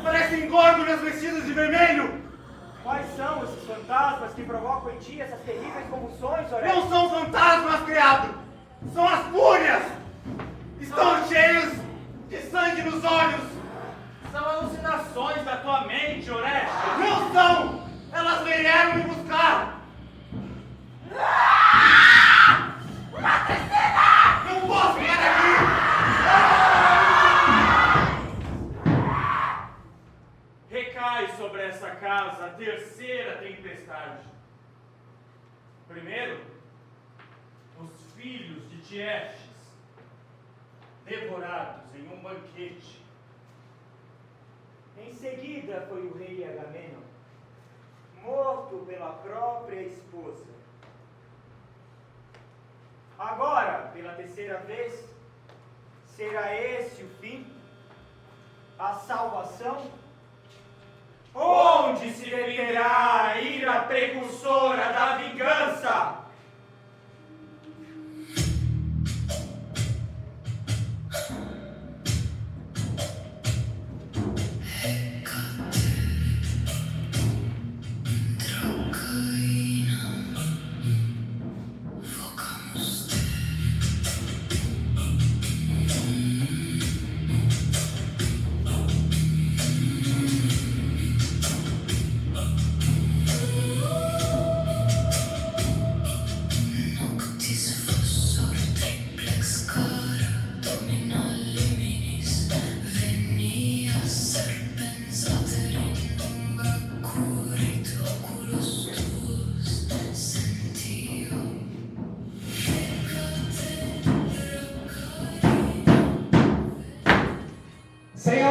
Parecem górgonas vestidas de vermelho! Quais são esses fantasmas que provocam em ti essas terríveis convulsões, Orestes? Não são fantasmas, criado! São as fúrias! Estão cheios de sangue nos olhos! São alucinações da tua mente, Orestes! Não são! Elas vieram me buscar! Uma terceira! Não posso ficar aqui! Recai sobre essa casa a terceira tempestade. Primeiro, os filhos de Tiestes, devorados em um banquete. Em seguida foi o rei Agamenon, morto pela própria esposa. Agora, pela terceira vez, será esse o fim? A salvação? Onde se deterá a ira precursora da vingança?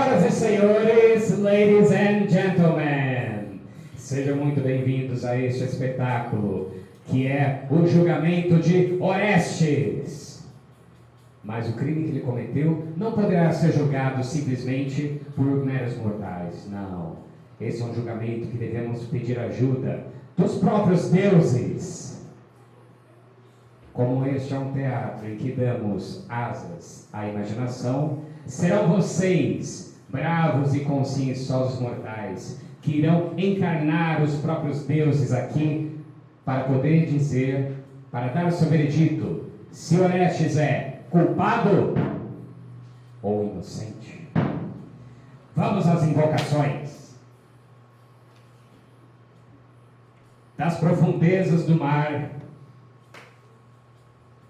Senhoras e senhores, ladies and gentlemen, sejam muito bem-vindos a este espetáculo, que é o julgamento de Orestes. Mas o crime que ele cometeu não poderá ser julgado simplesmente por meros mortais, não. Esse é um julgamento que devemos pedir ajuda dos próprios deuses. Como este é um teatro em que damos asas à imaginação, serão vocês, bravos e conscienciosos mortais, que irão encarnar os próprios deuses aqui para poder dizer, para dar o seu veredito, se Orestes é culpado ou inocente. Vamos às invocações. Das profundezas do mar,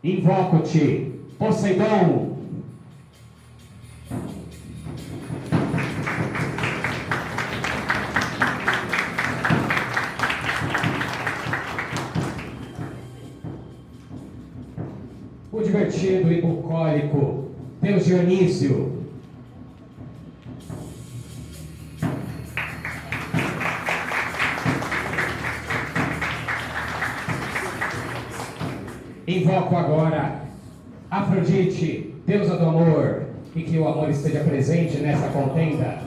invoco-te, Poseidon. O divertido e bucólico, Deus Dionísio. Invoco agora Afrodite, deusa do amor, e que o amor esteja presente nessa contenda.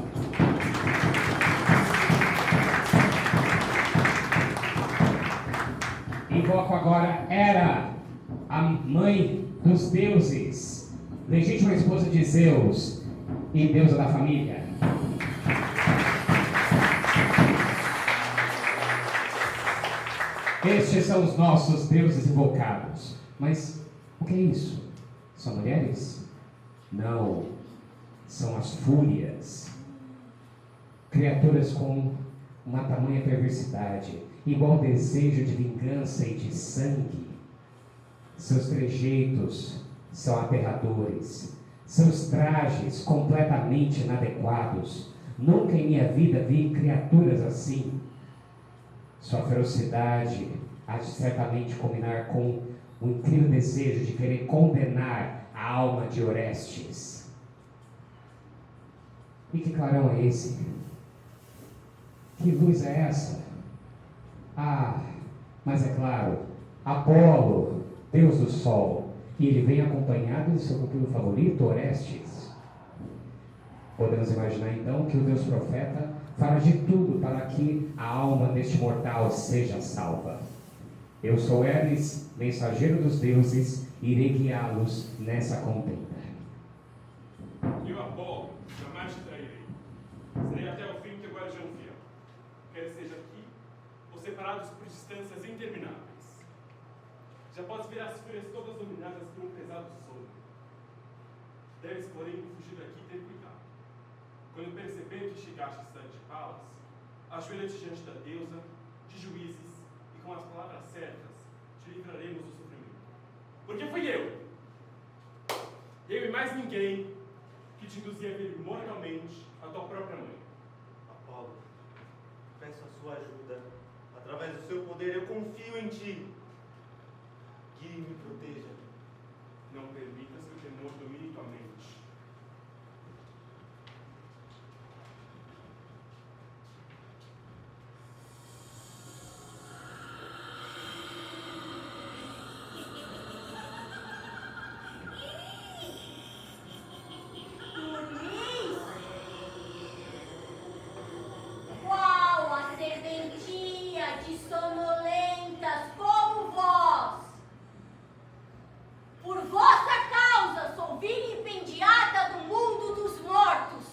Invoco agora Hera, a mãe dos deuses, legítima esposa de Zeus e deusa da família. Estes são os nossos deuses invocados. Mas o que é isso? São mulheres? Não. São as fúrias. Criaturas com uma tamanha perversidade, igual desejo de vingança e de sangue. Seus trejeitos são aterradores. Seus trajes completamente inadequados. Nunca em minha vida vi criaturas assim. Sua ferocidade há de certamente combinar com o incrível desejo de querer condenar a alma de Orestes. E que clarão é esse? Que luz é essa? Ah, mas é claro, Apolo, deus do sol, e ele vem acompanhado do seu pupilo favorito, Orestes. Podemos imaginar então que o Deus profeta fará de tudo para que a alma deste mortal seja salva. Eu sou Hermes, mensageiro dos deuses, e irei guiá-los nessa contenda. Eu, Apolo, jamais te trairei. Serei até o fim teu guardião fiel. Quer seja aqui ou separados por distâncias intermináveis. Já podes ver as fúrias todas dominadas por um pesado sono. Deves, porém, fugir daqui e ter cuidado. Quando perceber que chegaste à cidade de Palas, ajoelha-te diante da deusa, de juízes, e com as palavras certas te livraremos do sofrimento. Porque fui eu e mais ninguém, que te induzia a vir mortalmente a tua própria mãe. Apolo, peço a sua ajuda. Através do seu poder eu confio em ti. Guie e me proteja. Não permitas que o temor domine tua mente. Qual a serventia de sonolentas como vós? Por vossa causa sou vilipendiada do mundo dos mortos,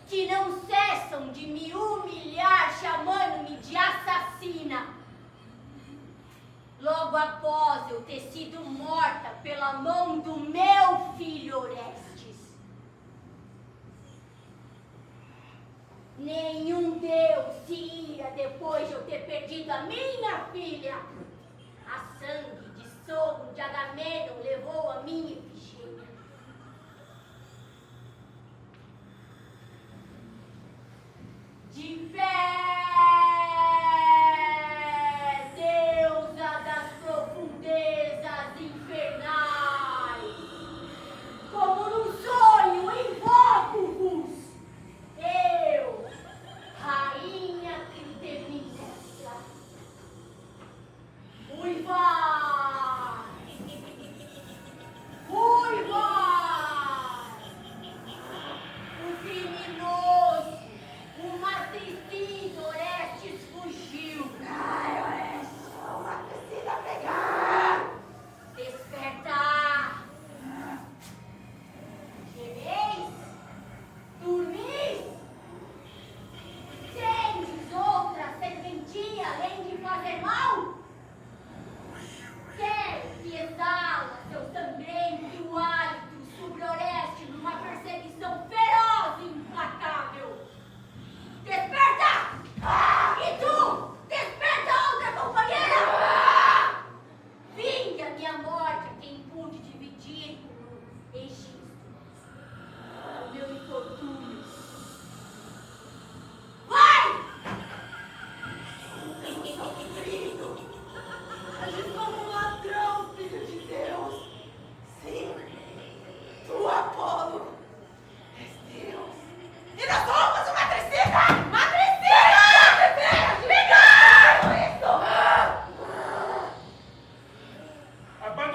que não cessam de me humilhar, chamando-me de assassina. Logo após eu ter sido morta pela mão do meu filho Orestes. Nenhum deus se ira depois de eu ter perdido a minha filha. A sangue de sogro de Agamemnon levou a minha efigênia. De pé, deusa das profundezas infernais, como num sonho invoco-vos.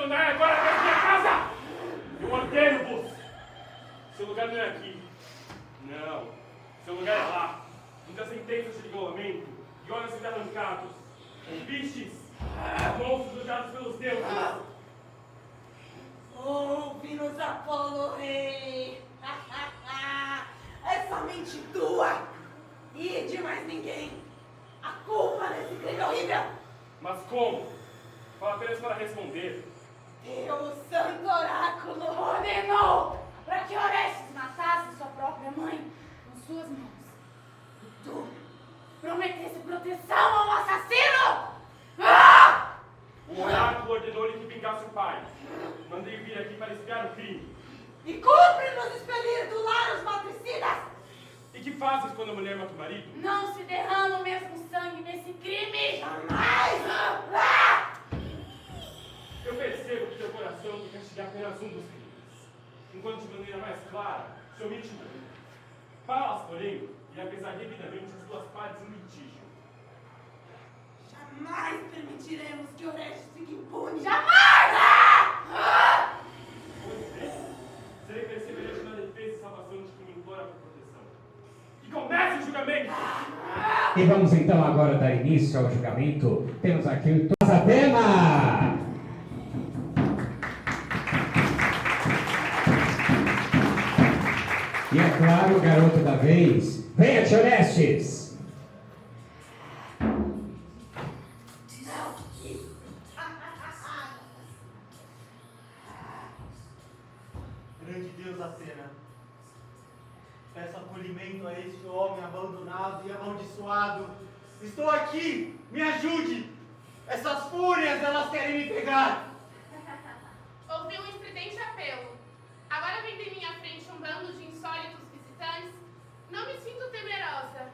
abandonar agora mesmo minha casa! Eu ordeno-vos! Seu lugar não é aqui. Não. Seu lugar é lá. Muitas sentenças de isolamento e olhos arrancados. Com bichos, monstros usados pelos deuses. Ouve-nos, Apolo Rei! É somente tua e de mais ninguém a culpa desse crime horrível! Mas como? Fala apenas para responder. Teu santo oráculo ordenou para que Orestes matasse sua própria mãe com suas mãos. E tu prometesse proteção ao assassino! Ah! O oráculo ordenou-lhe que vingasse o pai. Mandei vir aqui para espiar o crime. E cumpre nos expelir do lar os matricidas! E que fazes quando a mulher mata o marido? Não se derrama o mesmo sangue nesse crime! Jamais! Ah! Eu percebo que teu coração quer castigar apenas um dos crimes, enquanto de maneira mais clara se omite o outro. Falas, porém, e apesar devidamente as duas partes no litígio. Jamais permitiremos que Orestes fique impune! Jamais! Ah! Pois é, serei perseverante na defesa e salvação de quem implora por proteção. Que comece o julgamento! E vamos então agora dar início ao julgamento. Temos aqui o Atena! E é claro, o garoto da vez, venha-te, Orestes! Grande Deus Atena, peço acolhimento a este homem abandonado e amaldiçoado. Estou aqui, me ajude! Essas fúrias, elas querem me pegar! Ouvi um estridente apelo. Agora vem de minha frente um bando de insólitos visitantes. Não me sinto temerosa,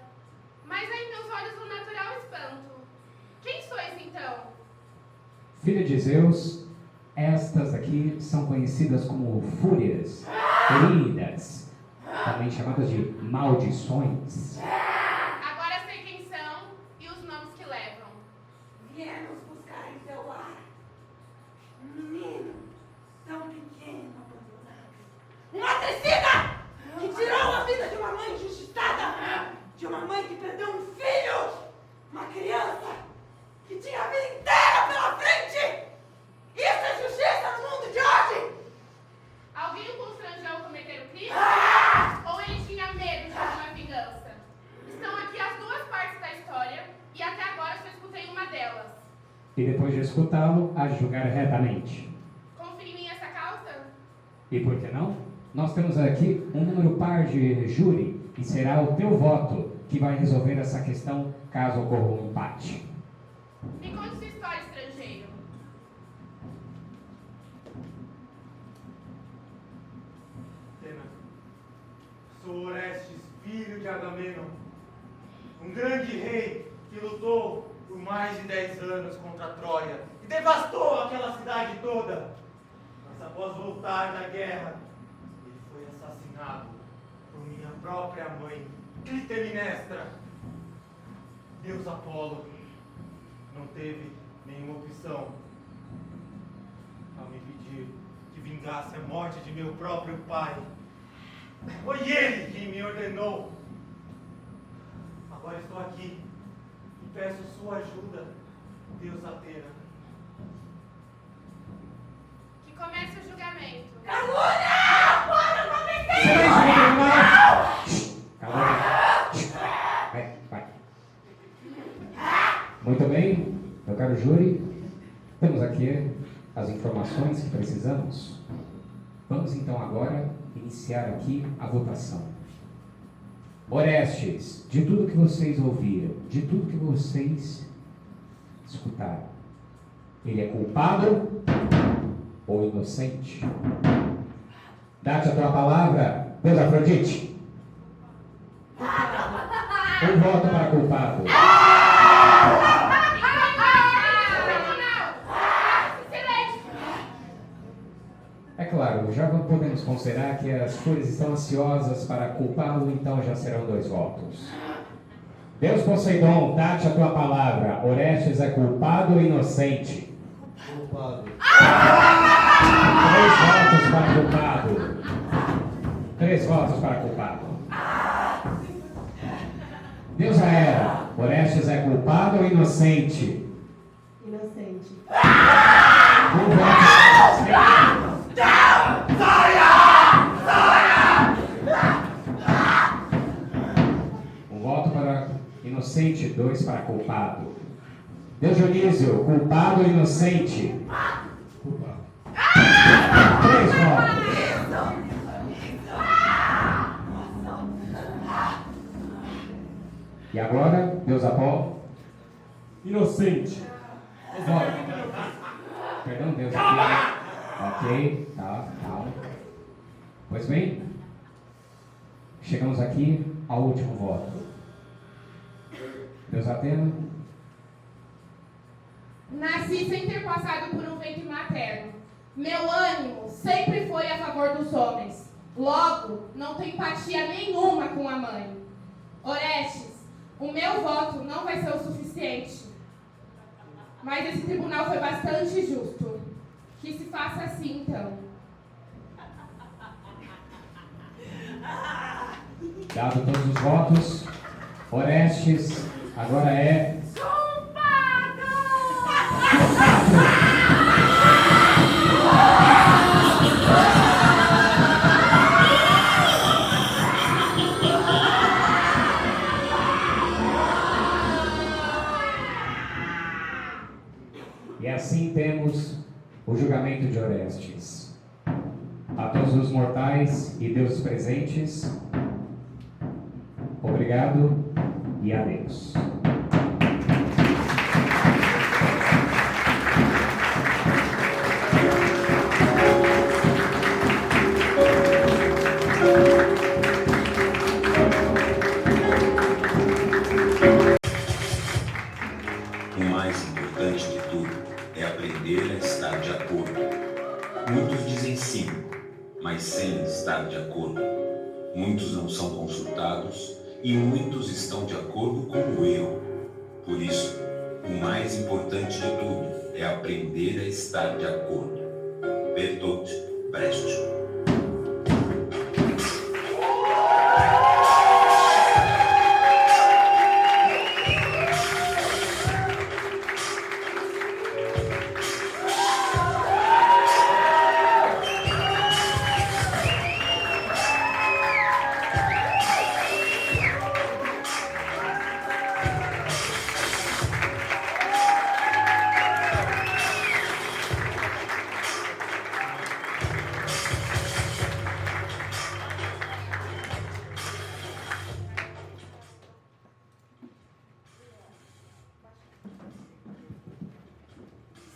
mas há em meus olhos um natural espanto. Quem sois então? Filha de Zeus, estas aqui são conhecidas como fúrias, feridas, também chamadas de maldições. Agora sei quem são e os nomes que levam. Viemos buscar em teu lar um menino tão pequeno, abandonado. Um matricida que tirou a vida de uma mãe injustiçada, de uma mãe que perdeu um filho, uma criança que tinha a vida inteira pela frente. Isso é justiça no mundo de hoje! Alguém o constrangeu a cometer o crime? Ou ele tinha medo de alguma vingança? Estão aqui as duas partes da história e até agora só escutei uma delas. E depois de escutá-lo, a julgar retamente. Confia em mim essa causa? E por que não? Nós temos aqui um número par de júri e será o teu voto que vai resolver essa questão caso ocorra um empate. Me conte sua história, estrangeiro. Atena, sou Orestes, filho de Agamenon, um grande rei que lutou por mais de 10 anos contra Troia e devastou aquela cidade toda. Mas após voltar da guerra, ele foi assassinado por minha própria mãe, Clitemnestra. Deus Apolo não teve nenhuma opção ao me pedir que vingasse a morte de meu próprio pai. Foi ele quem me ordenou. Agora estou aqui e peço sua ajuda, Deus Atena. Que comece o julgamento. Calúnia! Para com a Vai. Muito bem, meu caro júri, temos aqui as informações que precisamos. Vamos então agora iniciar aqui a votação. Orestes, de tudo que vocês ouviram, de tudo que vocês escutaram, ele é culpado ou inocente? Dá-te a tua palavra, Deus Afrodite. Um voto para culpado. É claro, já podemos considerar que as fúrias estão ansiosas para culpá-lo, então já serão 2 votos. Deus Poseidon, dá-te a tua palavra. Orestes é culpado ou inocente? Culpado. culpado. 3 votos para culpado. Deus já era. Orestes é culpado ou inocente? Inocente. 1 voto para inocente, 2 para culpado. Deus Dionísio, culpado ou inocente? Culpado. 3 votos. E agora, Deus Apolo? Inocente. Perdão, Deus Apolo. Ok, tá, calma. Pois bem, chegamos aqui ao último voto. Deus Atena? Nasci sem ter passado por um ventre materno. Meu ânimo sempre foi a favor dos homens. Logo, não tenho empatia nenhuma com a mãe. Orestes, o meu voto não vai ser o suficiente. Mas esse tribunal foi bastante justo. Que se faça assim, então. Dado todos os votos, Orestes agora é E assim temos o julgamento de Orestes. A todos os mortais e deuses presentes, obrigado e adeus. O mais importante de tudo é aprender a estar de acordo. Muitos dizem sim, mas sem estar de acordo. Muitos não são consultados e muitos estão de acordo com o erro. Por isso, o mais importante de tudo é aprender a estar de acordo. Bertolt Brecht.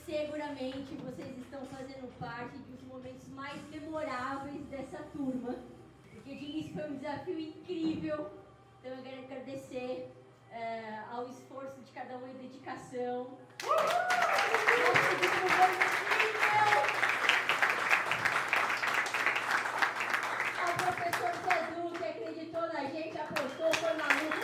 Seguramente vocês estão fazendo parte dos momentos mais memoráveis dessa turma, porque de início foi um desafio incrível. Então eu quero agradecer ao esforço de cada um e dedicação. Ao professor Zedu, que acreditou na gente, apostou, foi na luta.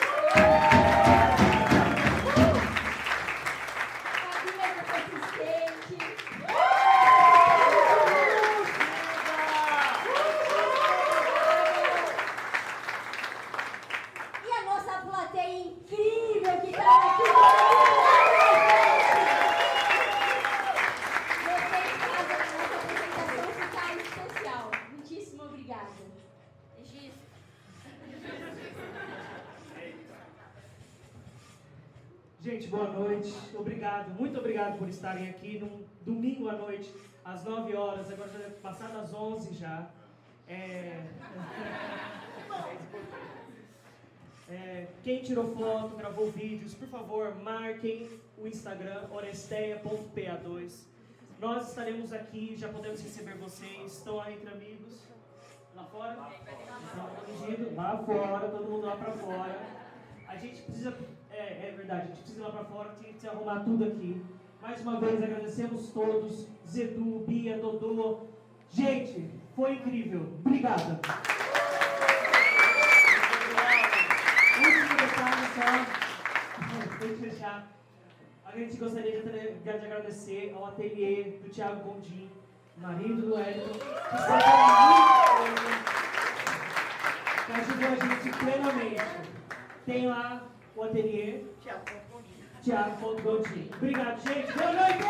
Gente, boa noite. Obrigado, muito obrigado por estarem aqui num domingo à noite, às 9 horas, agora já é passado às 11 já. Quem tirou foto, gravou vídeos, por favor, marquem o Instagram, oresteia.pa2. Nós estaremos aqui, já podemos receber vocês, estão aí entre amigos. Lá fora? Estão lá fora, todo mundo lá pra fora. A gente precisa... É verdade, a gente precisa ir lá pra fora, tem que arrumar tudo aqui. Mais uma vez, agradecemos todos, Zedu, Bia, Dodô. Gente, foi incrível. Obrigada. Último detalhe só, tem que fechar. A gente gostaria de agradecer ao ateliê do Thiago Gondim. marido do Wellington, que sempre muito que ajudou a gente plenamente. Tem lá o ateliê Tiago Gondim. Obrigado, gente. Boa noite!